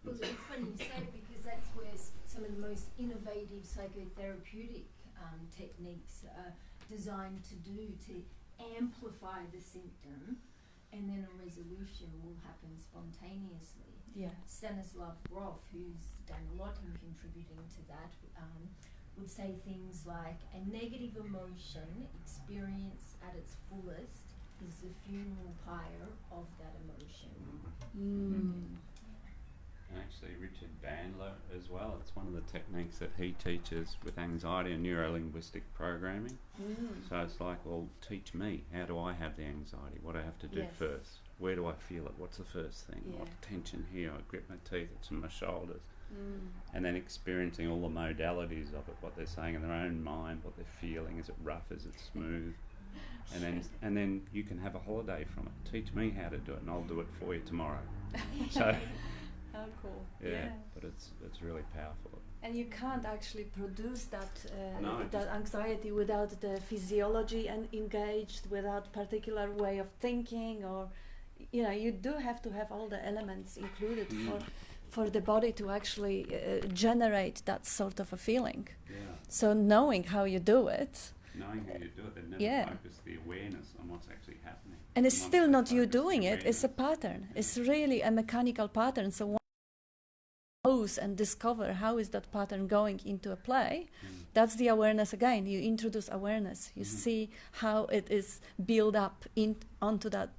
Well, it's funny you say it because that's where some of the most innovative psychotherapeutic techniques are designed to do, to amplify the symptom, and then a resolution will happen spontaneously. Yeah. Stanislav Grof, who's done a lot in contributing to that, would say things like, a negative emotion experienced at its fullest is the funeral pyre of that emotion. Mm. And actually Richard Bandler as well, it's one of the techniques that he teaches with anxiety and neuro-linguistic programming. So it's like, well, teach me, how do I have the anxiety? What do I have to do first? Where do I feel it? What's the first thing? Yeah. What tension here? I grip my teeth, it's in my shoulders. And then experiencing all the modalities of it, what they're saying in their own mind, what they're feeling. Is it rough? Is it smooth? And then you can have a holiday from it. Teach me how to do it, and I'll do it for you tomorrow. So, how cool! yeah, but it's really powerful. And you can't actually produce that No, that anxiety without the physiology and engaged, without particular way of thinking, or you do have to have all the elements included for the body to actually generate that sort of a feeling. Yeah. So knowing how you do it. Knowing how you do it, then never focus the awareness on what's actually happening. And it's still not you doing it, it's a pattern. Yeah. It's really a mechanical pattern. So one knows and discover how is that pattern going into a play, that's the awareness again. You introduce awareness. You see how it is built up onto that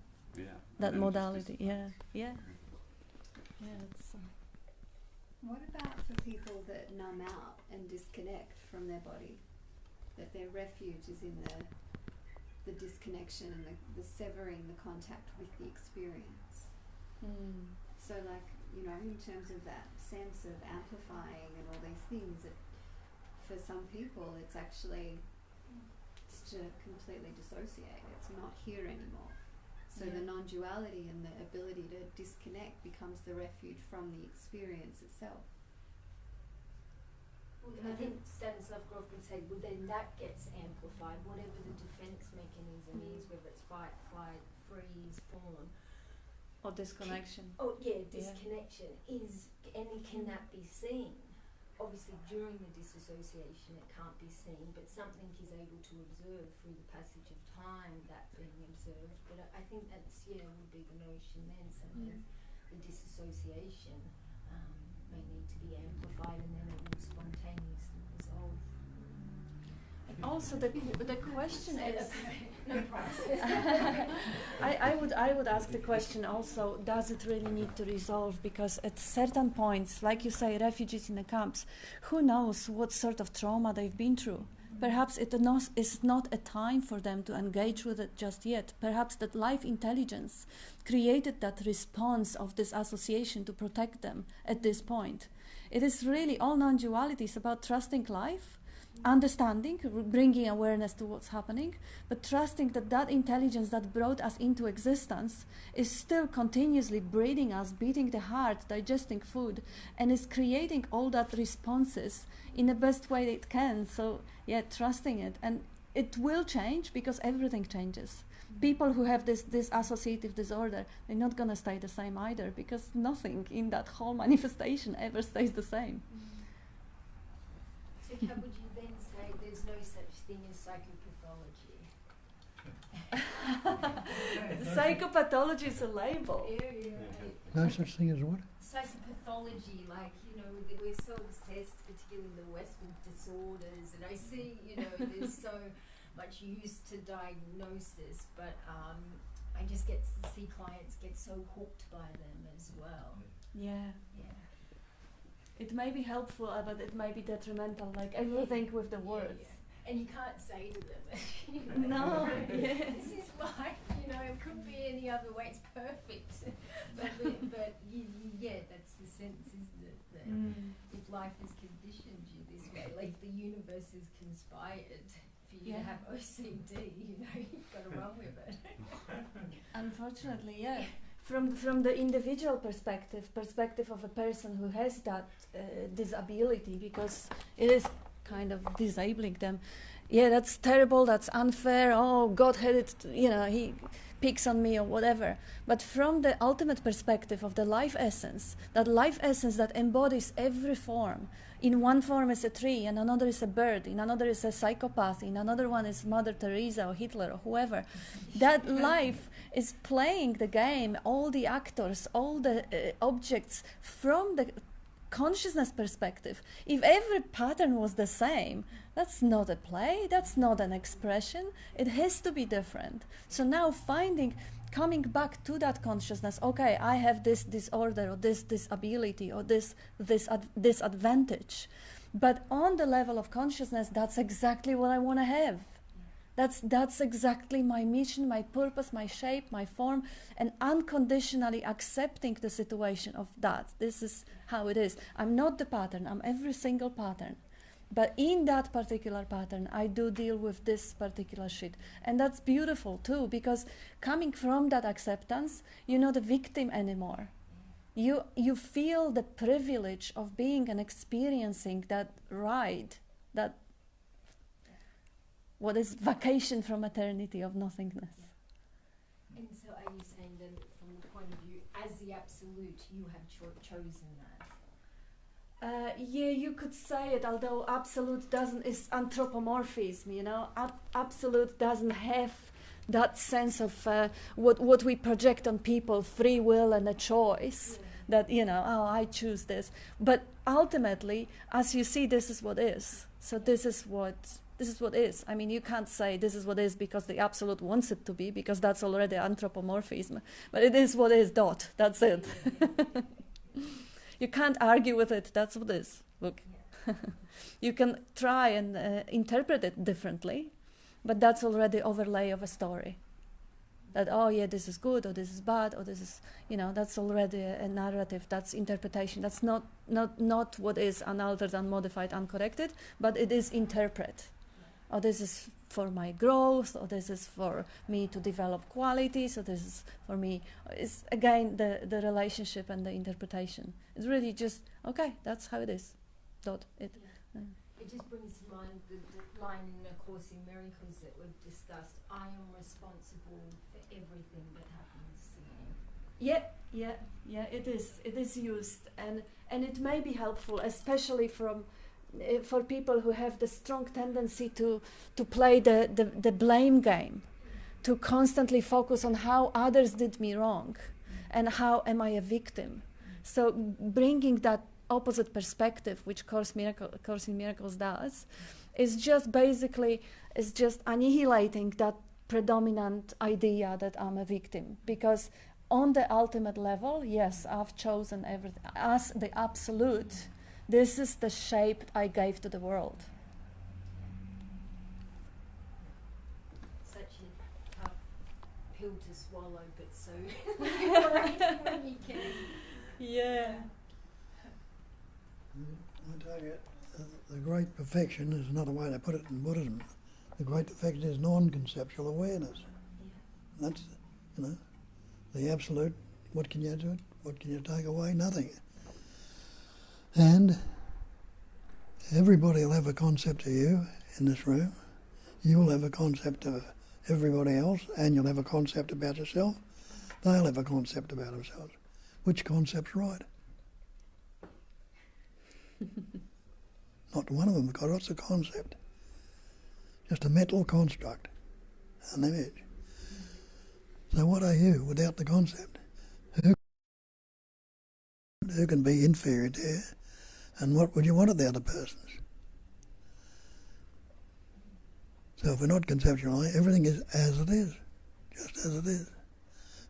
modality. Yeah. It's, what about for people that numb out and disconnect from their body? That their refuge is in the disconnection and the severing the contact with the experience. So like, in terms of that sense of amplifying and all these things, that for some people it's to completely dissociate. It's not here anymore. So the non-duality and the ability to disconnect becomes the refuge from the experience itself. Well, I think Stanislav Grof would say, well, then that gets amplified, whatever the defense mechanism is, whether it's fight, flight, freeze, fawn. Or disconnection. Disconnection is, and can that be seen? Obviously, during the disassociation, it can't be seen, but something is able to observe through the passage of time, that being observed. But I think that's, would be the notion then. Sometimes the disassociation may need to be amplified, and then it will spontaneously resolve. And also the question is, no price. I would ask the question also, does it really need to resolve? Because at certain points, like you say, refugees in the camps, who knows what sort of trauma they've been through? Perhaps it is not a time for them to engage with it just yet. Perhaps that life intelligence created that response of this association to protect them at this point. It is really all non-duality is about trusting life, understanding, bringing awareness to what's happening, but trusting that that intelligence that brought us into existence is still continuously breathing us, beating the heart, digesting food, and is creating all that responses in the best way it can. So trusting it, and it will change because everything changes. People who have this associative disorder, they're not going to stay the same either, because nothing in that whole manifestation ever stays the same. So how would you then say there's no such thing as psychopathology? Psychopathology is a label. No such thing as what? Psychopathology, like, we're so obsessed, particularly in the West, with disorders, and I see, there's so much use to diagnosis, but I just get to see clients get so hooked by them as well. Yeah. It may be helpful, but it may be detrimental, like everything with the words. And you can't say to them, No, this is life, it couldn't be any other way, it's perfect. but that's the sense, isn't it? That if life has conditioned you this way, like the universe has conspired for you to have OCD, you've got to run with it. Unfortunately, yeah. From the individual perspective of a person who has that disability, because it is kind of disabling them. Yeah, that's terrible, that's unfair, oh, God had it, he picks on me or whatever. But from the ultimate perspective of the life essence that embodies every form, in one form is a tree, in another is a bird, in another is a psychopath, in another one is Mother Teresa or Hitler or whoever. That life is playing the game, all the actors, all the objects from the consciousness perspective. If every pattern was the same, that's not a play, that's not an expression, it has to be different. So now coming back to that consciousness, okay, I have this disorder or this disability or this disadvantage, but on the level of consciousness, that's exactly what I want to have. That's exactly my mission, my purpose, my shape, my form, and unconditionally accepting the situation of that. This is how it is. I'm not the pattern, I'm every single pattern. But in that particular pattern, I do deal with this particular shit. And that's beautiful too, because coming from that acceptance, you're not a victim anymore. You feel the privilege of being and experiencing that ride, that what is vacation from eternity of nothingness. And so are you saying then, from the point of view, as the absolute, you have chosen that? You could say it, although absolute is anthropomorphism, absolute doesn't have that sense of what we project on people, free will and a choice, that, I choose this. But ultimately, as you see, this is what is. So this is what is. I mean, you can't say this is what is because the absolute wants it to be, because that's already anthropomorphism. But it is what is, that's it. You can't argue with it, that's what it is. Look. You can try and interpret it differently, but that's already overlay of a story. That, this is good, or this is bad, or this is, that's already a narrative, that's interpretation. That's not what is unaltered, unmodified, uncorrected, but it is interpret. This is for my growth, or this is for me to develop qualities, or this is for me. It's again the relationship and the interpretation. It's really just okay. That's how it is. Dot it. It just brings to mind the line in A Course in Miracles that we've discussed. I am responsible for everything that happens to me. Yeah. It is. It is used, and it may be helpful, especially from. For people who have the strong tendency to play the blame game, to constantly focus on how others did me wrong and how am I a victim. So bringing that opposite perspective, which Course in Miracles does, is just basically annihilating that predominant idea that I'm a victim. Because on the ultimate level, yes, I've chosen everything as the absolute. This is the shape I gave to the world. Such a tough pill to swallow, but so liberating when you can. Yeah. I tell you, the great perfection is another way to put it in Buddhism. The great perfection is non-conceptual awareness. Yeah. That's, the absolute. What can you do? What can you take away? Nothing. And everybody will have a concept of you in this room. You will have a concept of everybody else, and you'll have a concept about yourself. They'll have a concept about themselves. Which concept's right? Not one of them, because what's a concept? Just a mental construct, an image. So what are you without the concept? Who can be inferior to you? And what would you want of the other persons? So if we're not conceptualising, everything is as it is, just as it is.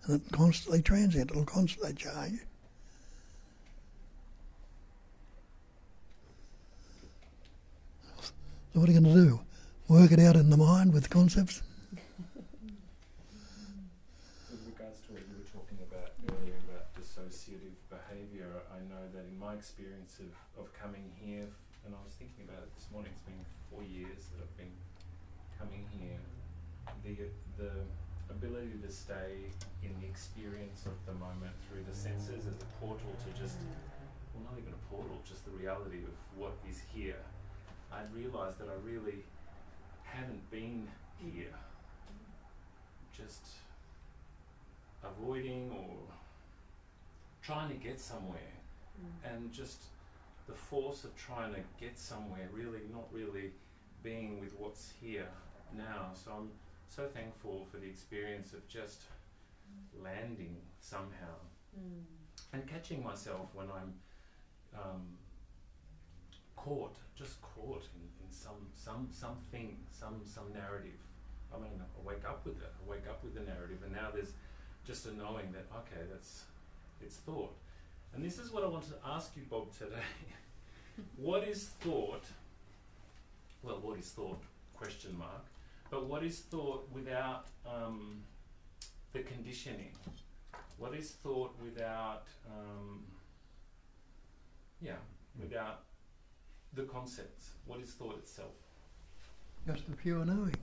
And it's constantly transient, it'll constantly change. So what are you going to do? Work it out in the mind with concepts? With regards to what you were talking about earlier about dissociative behaviour, I know that in my experience of coming here, and I was thinking about it this morning, it's been 4 years that I've been coming here, the ability to stay in the experience of the moment through the senses as a portal to just, well, not even a portal, just the reality of what is here. I realised that I really hadn't been here, just avoiding or trying to get somewhere, and just the force of trying to get somewhere, really not really being with what's here now. So I'm so thankful for the experience of just landing somehow and catching myself when I'm caught in some narrative. I mean, I wake up with it. I wake up with the narrative, and now there's just a knowing that, okay, it's thought. And this is what I wanted to ask you, Bob, today. What is thought? Well, what is thought? Question mark. But what is thought without the conditioning? What is thought without, without the concepts? What is thought itself? Just the pure knowing.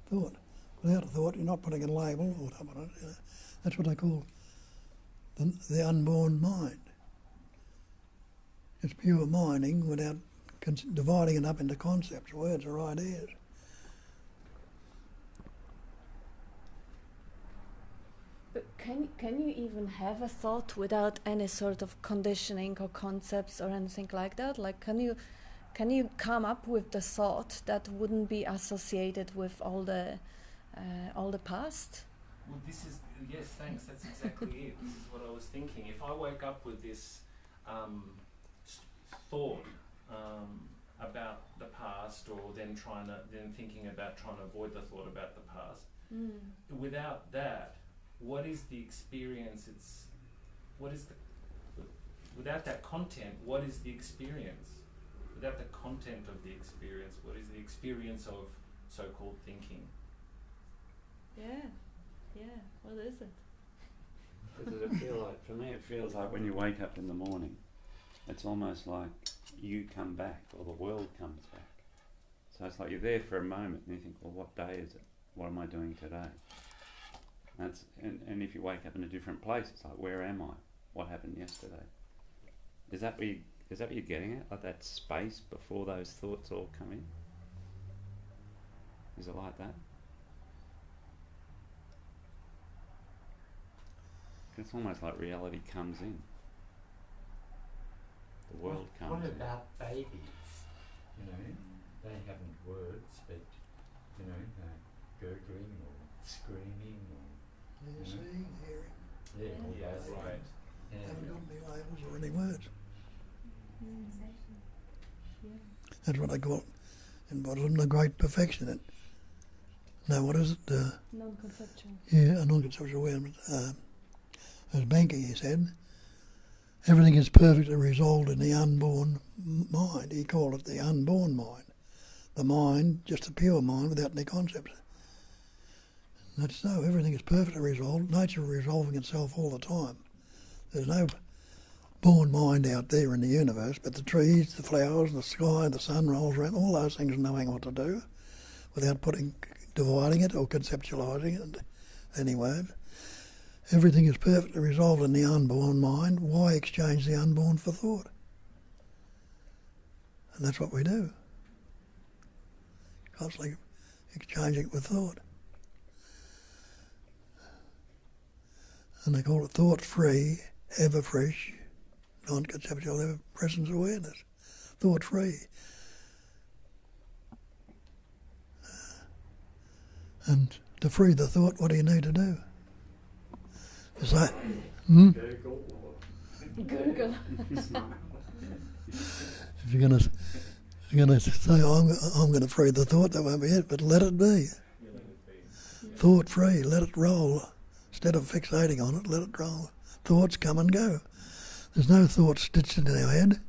Thought. Without a thought, you're not putting a label or top on it. That's what I call the unborn mind. It's pure minding without dividing it up into concepts, words or ideas. But can you even have a thought without any sort of conditioning or concepts or anything like that? Like, can you come up with the thought that wouldn't be associated with all the past? Well, yes, thanks, that's exactly it. This is what I was thinking. If I wake up with this thought about the past, or then thinking about trying to avoid the thought about the past, without that, what is the experience? Without that content, what is the experience? Without the content of the experience, what is the experience of so-called thinking? Yeah. What is it? Does it feel like, for me it feels like when you wake up in the morning, it's almost like you come back, or the world comes back. So it's like you're there for a moment and you think, well, what day is it? What am I doing today? And if you wake up in a different place, it's like, where am I? What happened yesterday? Is that what you're getting at? Like that space before those thoughts all come in? Is it like that? It's almost like reality comes in. The world comes What in. about babies? You know, they haven't words, but you know, gurgling or screaming or Seeing, hearing. yeah, all Yeah, those right. things. Yeah. Haven't got any labels or any words. Yeah. That's what I call in Buddhism the great perfection. Now, what is it? Non-conceptual. Yeah, a non-conceptual awareness. As Bankei said, everything is perfectly resolved in the unborn mind. He called it the unborn mind. The mind, just a pure mind without any concepts. That's so. Everything is perfectly resolved. Nature resolving itself all the time. There's no born mind out there in the universe, but the trees, the flowers, the sky, the sun rolls around, all those things knowing what to do without dividing it or conceptualising it in any word. Everything is perfectly resolved in the unborn mind. Why exchange the unborn for thought? And that's what we do. Constantly exchanging it with thought. And they call it thought-free, ever-fresh, non-conceptual, ever-presence awareness. Thought-free. And to free the thought, what do you need to do? To say, Gurgle or Google. if you're going to say, I'm going to free the thought, that won't be it, but let it be. Thought-free, let it roll. Instead of fixating on it, let it roll. Thoughts come and go. There's no thoughts stitched in our head.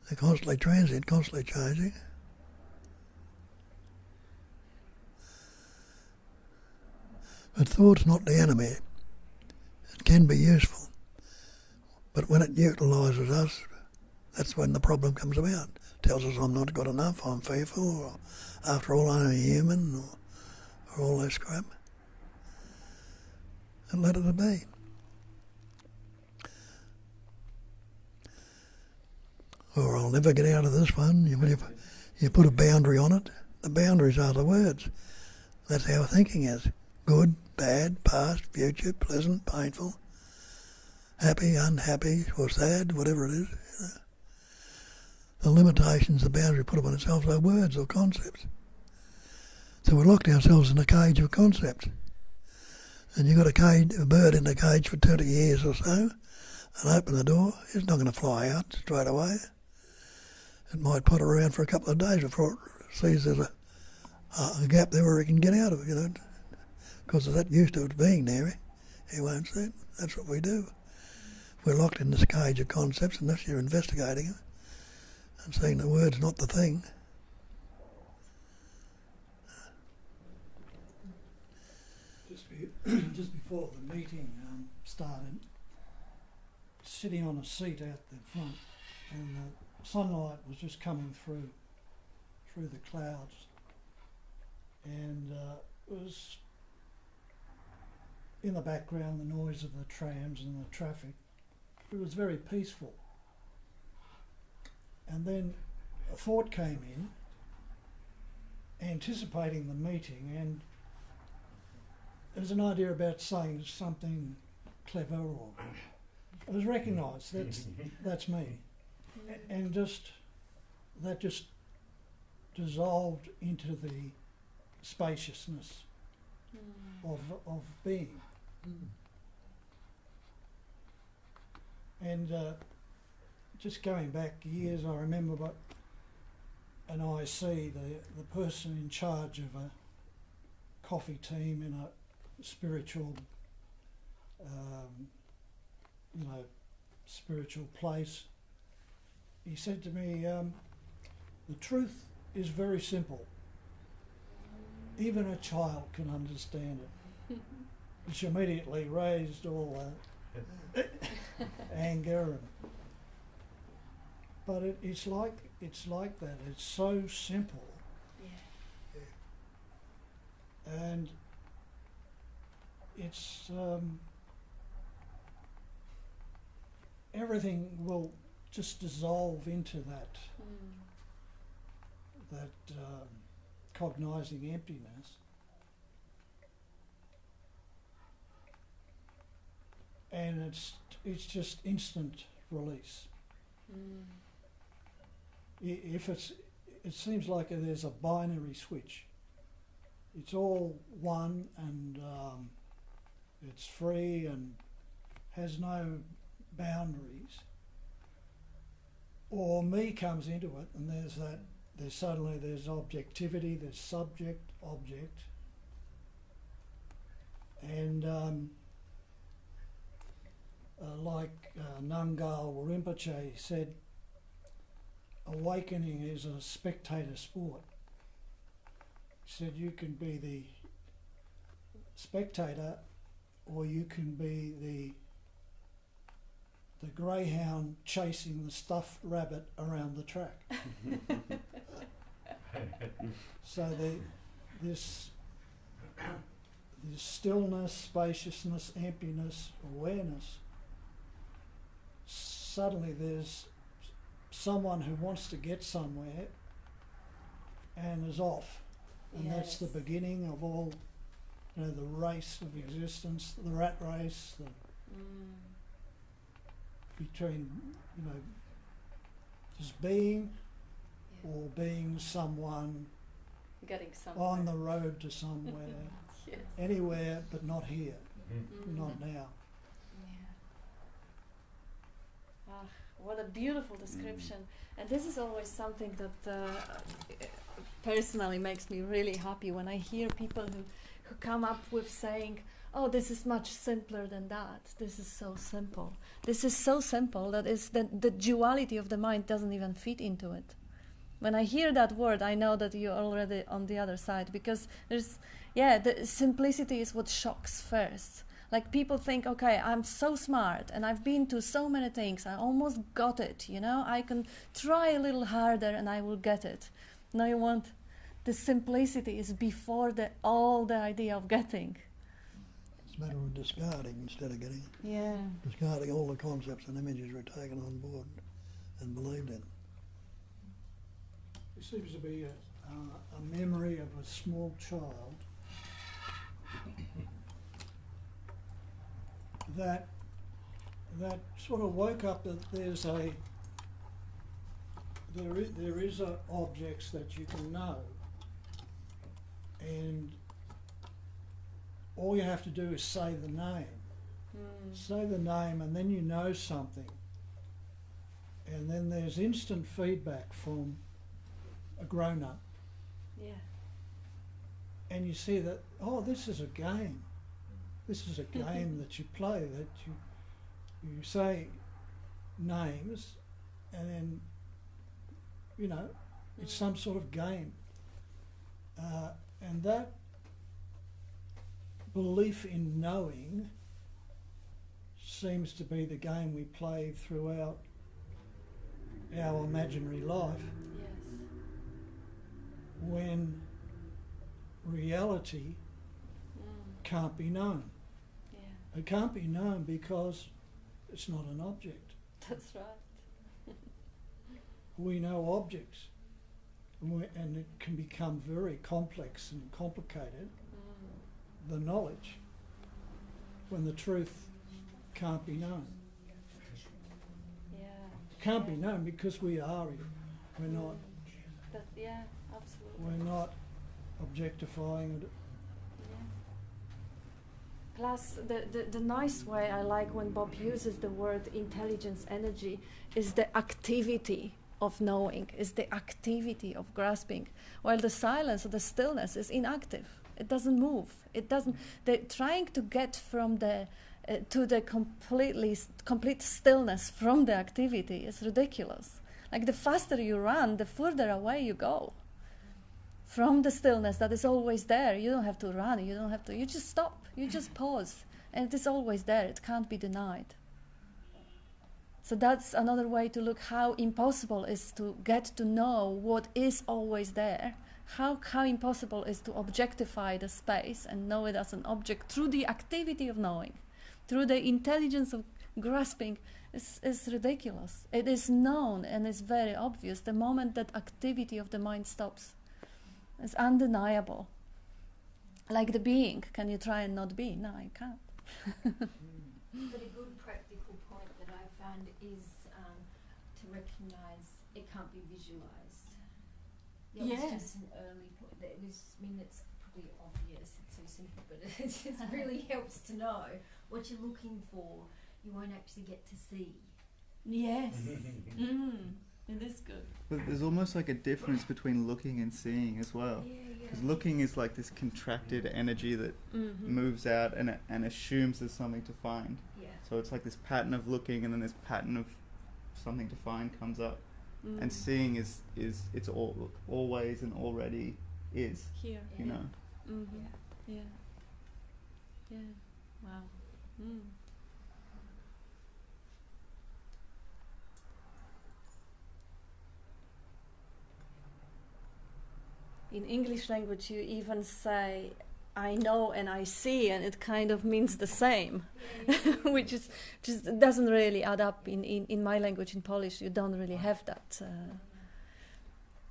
They're constantly transient, constantly changing. But thought's not the enemy. It can be useful. But when it utilises us, that's when the problem comes about. Tells us I'm not good enough, I'm fearful, or after all I'm a human, or all this crap. And let it be. Or I'll never get out of this one. You put a boundary on it. The boundaries are the words. That's how thinking is. Good, bad, past, future, pleasant, painful, happy, unhappy, or sad, whatever it is. You know. The limitations, the boundary put upon itself are words or concepts. So we locked ourselves in a cage of concepts. And you've got a bird in a cage for 20 years or so, and open the door, it's not going to fly out straight away. It might potter around for a couple of days before it sees there's a gap there where it can get out of, you know. Because of that used to it being there, he won't see it. That's what we do. We're locked in this cage of concepts unless you're investigating it and seeing the word's not the thing. Just before the meeting started, sitting on a seat out the front, and the sunlight was just coming through the clouds, and it was in the background the noise of the trams and the traffic. It was very peaceful. And then a thought came in, anticipating the meeting, and there was an idea about saying something clever, or it was recognised that's me, and that just dissolved into the spaciousness of being. And just going back years, I remember an IC, the person in charge of a coffee team in a spiritual, spiritual place. He said to me, the truth is very simple. Even a child can understand it. Which immediately raised all anger. But it's like that. It's so simple. and it's everything will just dissolve into that cognizing emptiness, and it's just instant release. If it seems like there's a binary switch. It's all one, and it's free and has no boundaries. Or me comes into it, and there's suddenly objectivity, there's subject, object, and like Nangal Rinpoche said, awakening is a spectator sport. He said you can be the spectator, or you can be the greyhound chasing the stuffed rabbit around the track. So this stillness, spaciousness, emptiness, awareness, suddenly there's someone who wants to get somewhere and is off. And that's the beginning of all, the race of existence, the rat race, between, just being or being someone Getting somewhere. on the road to somewhere, Yes. anywhere but not here, not now. Ah, what a beautiful description. And this is always something that personally makes me really happy when I hear people who come up with saying, oh, this is much simpler than that. This is so simple. This is so simple that the duality of the mind doesn't even fit into it. When I hear that word, I know that you're already on the other side, because the simplicity is what shocks first. Like people think, okay, I'm so smart and I've been to so many things, I almost got it, I can try a little harder and I will get it. No, the simplicity is before all the idea of getting. It's a matter of discarding instead of getting. Yeah. Discarding all the concepts and images we're taken on board and believed in. It seems to be a memory of a small child that sort of woke up that there is objects that you can know, and all you have to do is say the name. Say the name, and then you know something, and then there's instant feedback from a grown-up. Yeah. And you see that, oh, this is a game. This is a game that you play, that you say names, and then, it's some sort of game. And that belief in knowing seems to be the game we play throughout our imaginary life. Yes. When reality can't be known. Yeah. It can't be known because it's not an object. That's right. We know objects, and it can become very complex and complicated, the knowledge, when the truth can't be known. Yeah. Can't be known because we are it. We're not. Yeah, absolutely. We're not objectifying it. Yeah. Plus, the nice way I like when Bob uses the word intelligence energy is the activity of knowing, is the activity of grasping, while the silence or the stillness is inactive. It doesn't move. It doesn't. Trying to get from the to the complete stillness from the activity is ridiculous. Like the faster you run, the further away you go from the stillness that is always there. You don't have to run. You don't have to. You just stop. You just pause, and it is always there. It can't be denied. So that's another way to look how impossible is to get to know what is always there how impossible is to objectify the space and know it as an object through the activity of knowing, through the intelligence of grasping, is ridiculous. It is known and is very obvious the moment that activity of the mind stops. It's undeniable. Like the being, can you try and not be? No, you can't. But a good practical point that I found is to recognise it can't be visualised. That was just an early point. That is, I mean, it's probably obvious, it's so simple, but it just really helps to know what you're looking for. You won't actually get to see. Yes. It is good. But there's almost like a difference between looking and seeing as well. Because looking is like this contracted energy that moves out and assumes there's something to find. Yeah. So it's like this pattern of looking, and then this pattern of something to find comes up. And seeing is it's always and already is. Here. You know. Yeah. Wow. In English language, you even say, I know and I see, and it kind of means the same, which is just doesn't really add up in my language. In Polish, you don't really have that.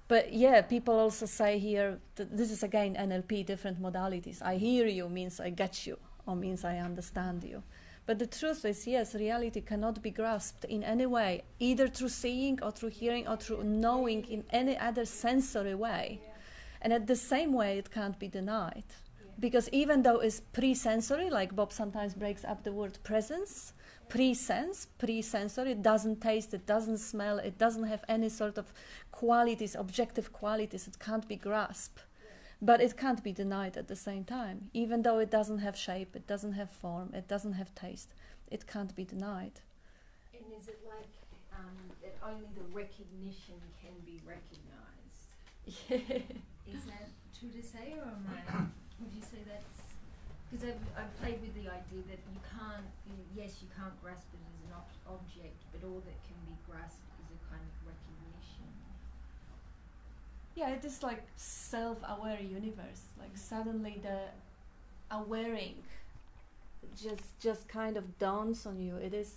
But yeah, people also say here that this is again NLP, different modalities. I hear you means I get you, or means I understand you. But the truth is, yes, reality cannot be grasped in any way, either through seeing or through hearing or through knowing in any other sensory way. And at the same way, it can't be denied. Because even though it's pre-sensory, like Bob sometimes breaks up the word presence, pre-sensory, it doesn't taste, it doesn't smell, it doesn't have any sort of qualities, objective qualities, it can't be grasped. But it can't be denied at the same time. Even though it doesn't have shape, it doesn't have form, it doesn't have taste, it can't be denied. And is it like that only the recognition can be recognised? Is that true to say, or would you say that's... Because I've played with the idea that you can't, yes, you can't grasp it as an object, but all that can be grasped is a kind of recognition. Yeah, it is like self-aware universe. Like suddenly the awareing just kind of dawns on you. It is,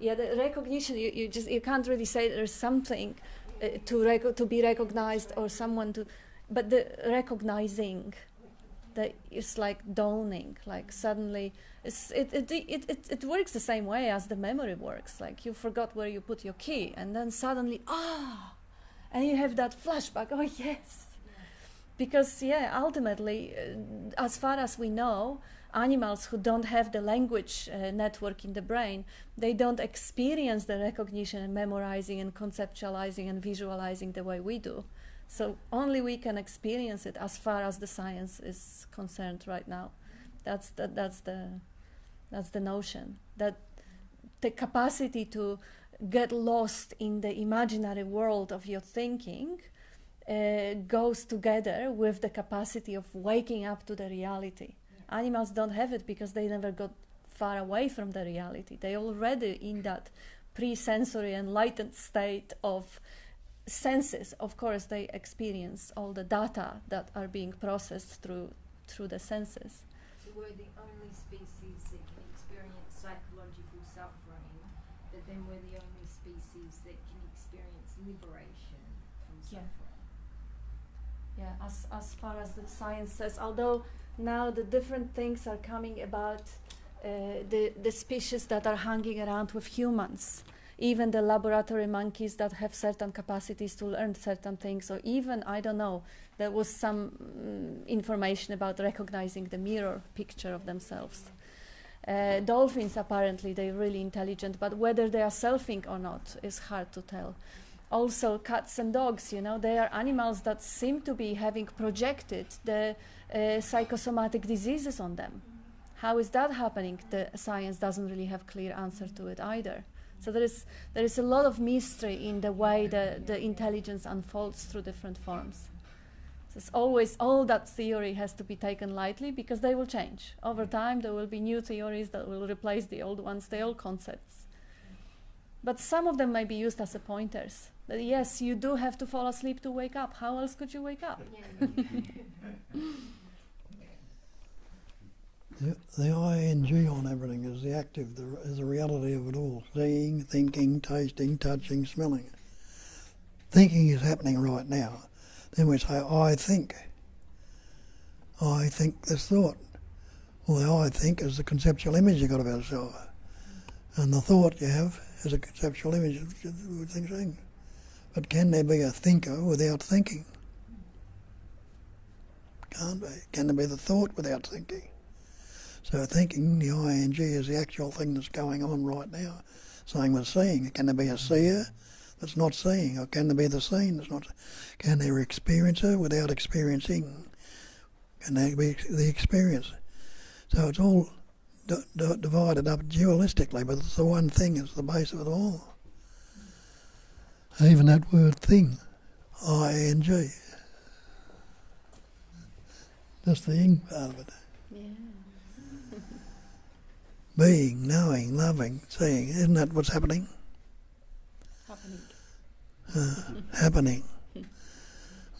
yeah, the recognition. You can't really say there's something to be recognized or someone to, but the recognizing. That is like dawning, like suddenly it works the same way as the memory works. Like you forgot where you put your key, and then suddenly and you have that flashback. Oh yes, because ultimately, as far as we know, animals who don't have the language network in the brain, they don't experience the recognition and memorizing and conceptualizing and visualizing the way we do. So only we can experience it as far as the science is concerned right now. That's the notion, that the capacity to get lost in the imaginary world of your thinking goes together with the capacity of waking up to the reality. Yeah. Animals don't have it because they never got far away from the reality. They already in that pre-sensory enlightened state of senses. Of course, they experience all the data that are being processed through the senses. So we're the only species that can experience psychological suffering, but then we're the only species that can experience liberation from suffering. Yeah, as far as the science says, although now the different things are coming about the species that are hanging around with humans. Even the laboratory monkeys that have certain capacities to learn certain things, or even, I don't know, there was some information about recognizing the mirror picture of themselves. Dolphins, apparently, they're really intelligent, but whether they are selfing or not is hard to tell. Also, cats and dogs, they are animals that seem to be having projected the psychosomatic diseases on them. How is that happening? The science doesn't really have clear answer to it either. So there is a lot of mystery in the way the intelligence unfolds through different forms. So it's always, all that theory has to be taken lightly because they will change. Over time there will be new theories that will replace the old ones, the old concepts. But some of them may be used as pointers That yes, you do have to fall asleep to wake up. How else could you wake up? The ing on everything is the active, is the reality of it all. Seeing, thinking, tasting, touching, smelling. Thinking is happening right now. Then we say, I think. I think this thought. Well, the I think is the conceptual image you've got of yourself. And the thought you have is a conceptual image of things. But can there be a thinker without thinking? Can't be. Can there be the thought without thinking? So thinking, the ing, is the actual thing that's going on right now. Same with seeing. Can there be a seer that's not seeing? Or can there be the seen that's not? Can there be experiencer without experiencing? Can there be the experience? So it's all divided up dualistically, but it's the one thing is the base of it all. Even that word thing, ing, just the ing part of it. Yeah. Being, knowing, loving, seeing, isn't that what's happening? Happening.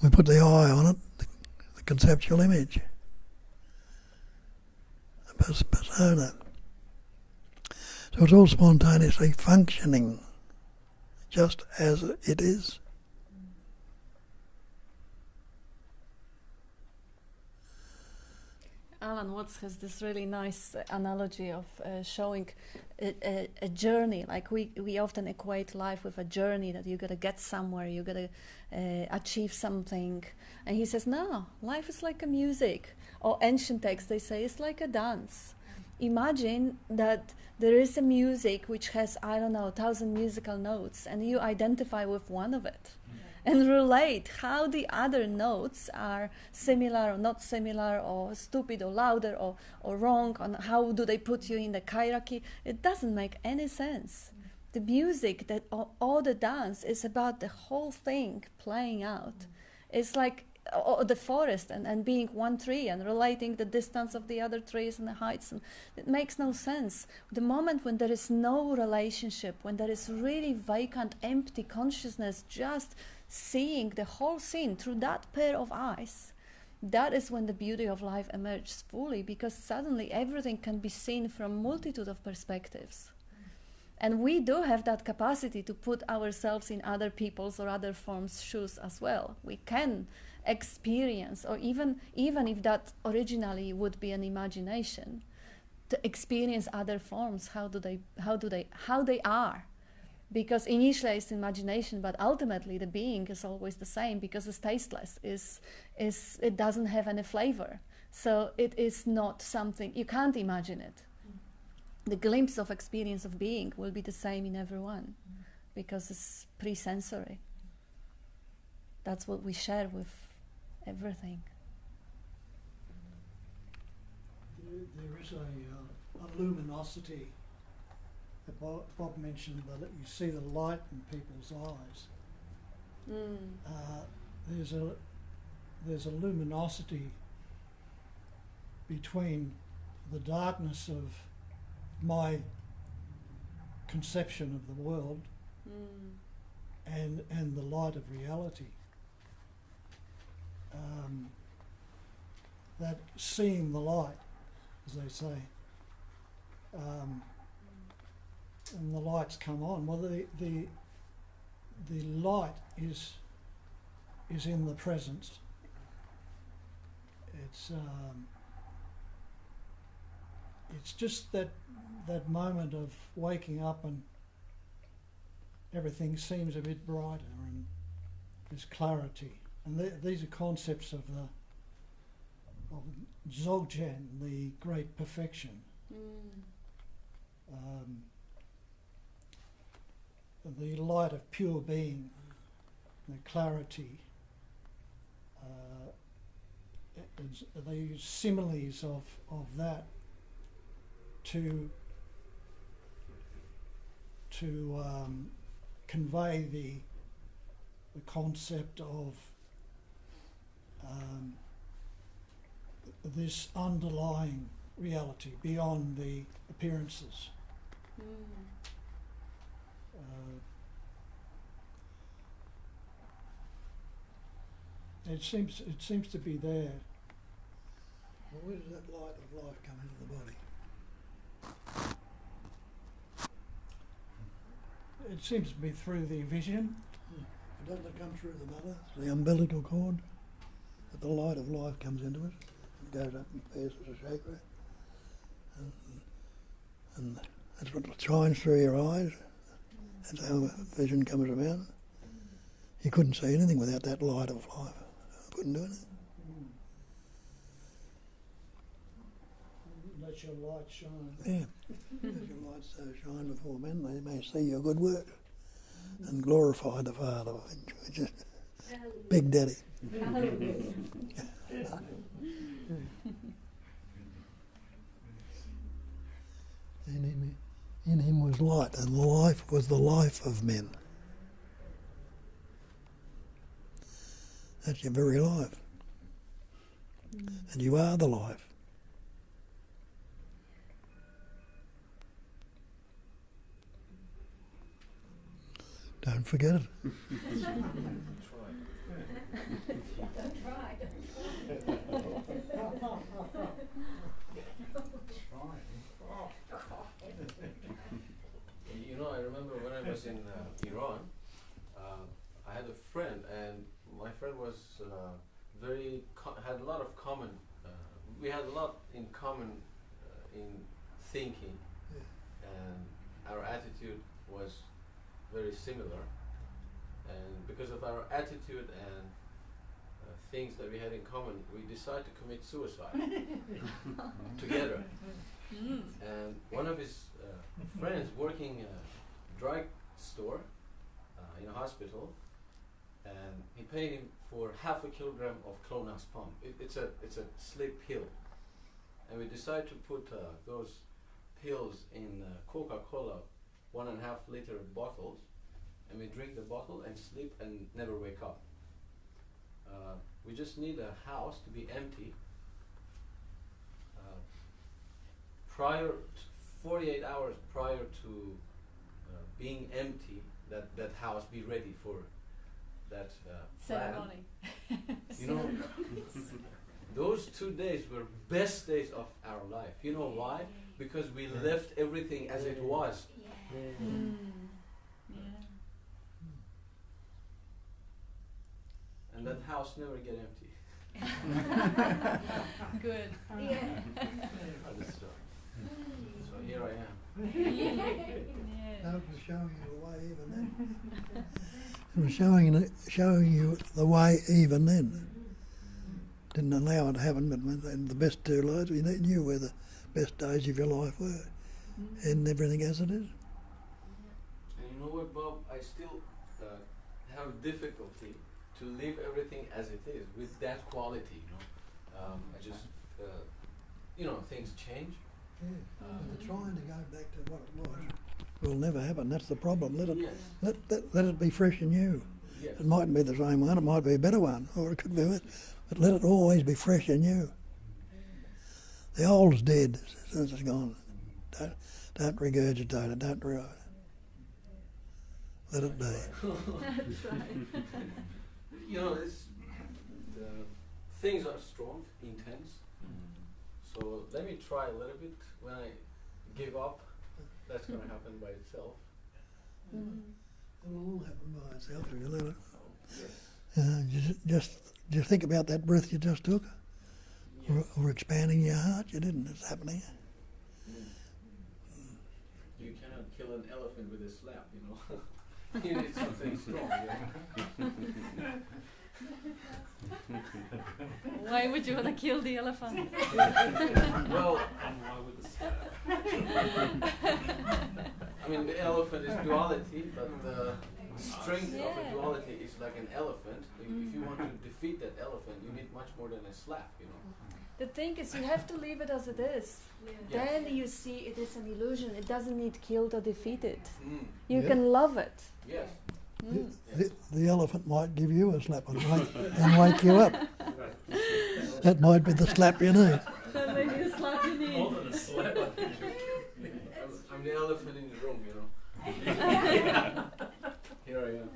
We put the I on it, the conceptual image, the persona. So it's all spontaneously functioning, just as it is. Alan Watts has this really nice analogy of showing a journey. Like we often equate life with a journey, that you got to get somewhere, you got to achieve something. And he says, no, life is like a music. Or ancient texts, they say, it's like a dance. Imagine that there is a music which has, 1,000 musical notes, and you identify with one of it. And relate how the other notes are similar or not similar, or stupid or louder or wrong, and how do they put you in the hierarchy. It doesn't make any sense. The music, that all the dance is about the whole thing playing out. It's like the forest and being one tree and relating the distance of the other trees and the heights. And it makes no sense. The moment when there is no relationship, when there is really vacant, empty consciousness, just seeing the whole scene through that pair of eyes, that is when the beauty of life emerges fully, because suddenly everything can be seen from a multitude of perspectives. And we do have that capacity to put ourselves in other people's or other forms' shoes as well. We can experience, or even if that originally would be an imagination, to experience other forms, how they are. Because initially it's imagination, but ultimately the being is always the same, because it's tasteless. It doesn't have any flavor. So it is not something, you can't imagine it. The glimpse of experience of being will be the same in everyone, because it's pre-sensory. That's what we share with everything. There is a luminosity. Bob mentioned that you see the light in people's eyes. There's a luminosity between the darkness of my conception of the world and the light of reality. That seeing the light, as they say, and the lights come on. Well, the light is in the presence. It's just that moment of waking up and everything seems a bit brighter and there's clarity. And these are concepts of Dzogchen, the great perfection. The light of pure being, the clarity, they use similes of that to convey the concept of this underlying reality beyond the appearances. It seems to be there. Well, where does that light of life come into the body? It seems to be through the vision. It doesn't come through the mother, the umbilical cord, that the light of life comes into it. It goes up and passes the chakra. And that's what shines through your eyes. That's how vision comes about. You couldn't see anything without that light of life. I couldn't do anything. Let your light shine. Yeah. Let your light so shine before men, they may see your good work and glorify the Father, which is Big Daddy. In him was light, and life was the life of men. That's your very life. And you are the life. Don't forget it. You know, I remember when I was in Iran, I had a friend, and my friend was had a lot of common. We had a lot in common in thinking, and our attitude was very similar. And because of our attitude and things that we had in common, we decided to commit suicide together. And one of his friends working in a drug store in a hospital, and he paid him for 0.5 kilogram of clonazepam. It's a sleep pill, and we decided to put those pills in Coca-Cola 1.5 liter bottles, and we drink the bottle and sleep and never wake up. We just need a house to be empty. Prior to 48 hours prior to being empty, that house be ready for that ceremony. You know, those 2 days were best days of our life. You know why? Because we left everything as it was. And that house never get empty. Good. So here I am. No, it was showing you the way even then. It was showing you the way even then. Didn't allow it to happen, but in the best 2 lives, you knew where the best days of your life were. And everything as it is. And you know what, Bob? I still have difficulty to leave everything as it is with that quality. You know, I just, things change. Yeah. But trying to go back to what it was will never happen. That's the problem. Let it be fresh and new. Yes. It mightn't be the same one. It might be a better one, or it could be. But let it always be fresh and new. The old's dead since it's gone. Don't regurgitate it. Don't rewrite it. Let it be. That's right. You know, things are strong, intense. So let me try a little bit. When I give up, that's going to happen by itself. It will all happen by itself if you let it. Yes. Just think about that breath you just took, Yes. or expanding your heart. You didn't. It's happening. You cannot kill an elephant with a slap, you know. You need something strong. Yeah. Why would you want to kill the elephant? Well, Why would the slap? I mean, the elephant is duality, but the strength of a duality is like an elephant. If you want to defeat that elephant, you need much more than a slap, you know. The thing is, you have to leave it as it is. Yeah. Then you see it is an illusion. It doesn't need killed or defeated. Mm. You Yeah. can love it. Yes. The elephant might give you a slap and wake you up. That might be the slap you need. That may be the slap you need. More than a slap. I'm the elephant in the room, you know. Here I am.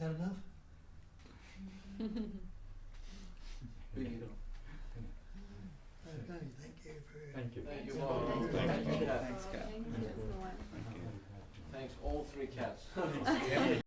that enough? Big enough. Okay, thank you for Thank you. Thank you Thank all. you. Thank you. Thanks, Kat. Thank you. Thanks all three cats.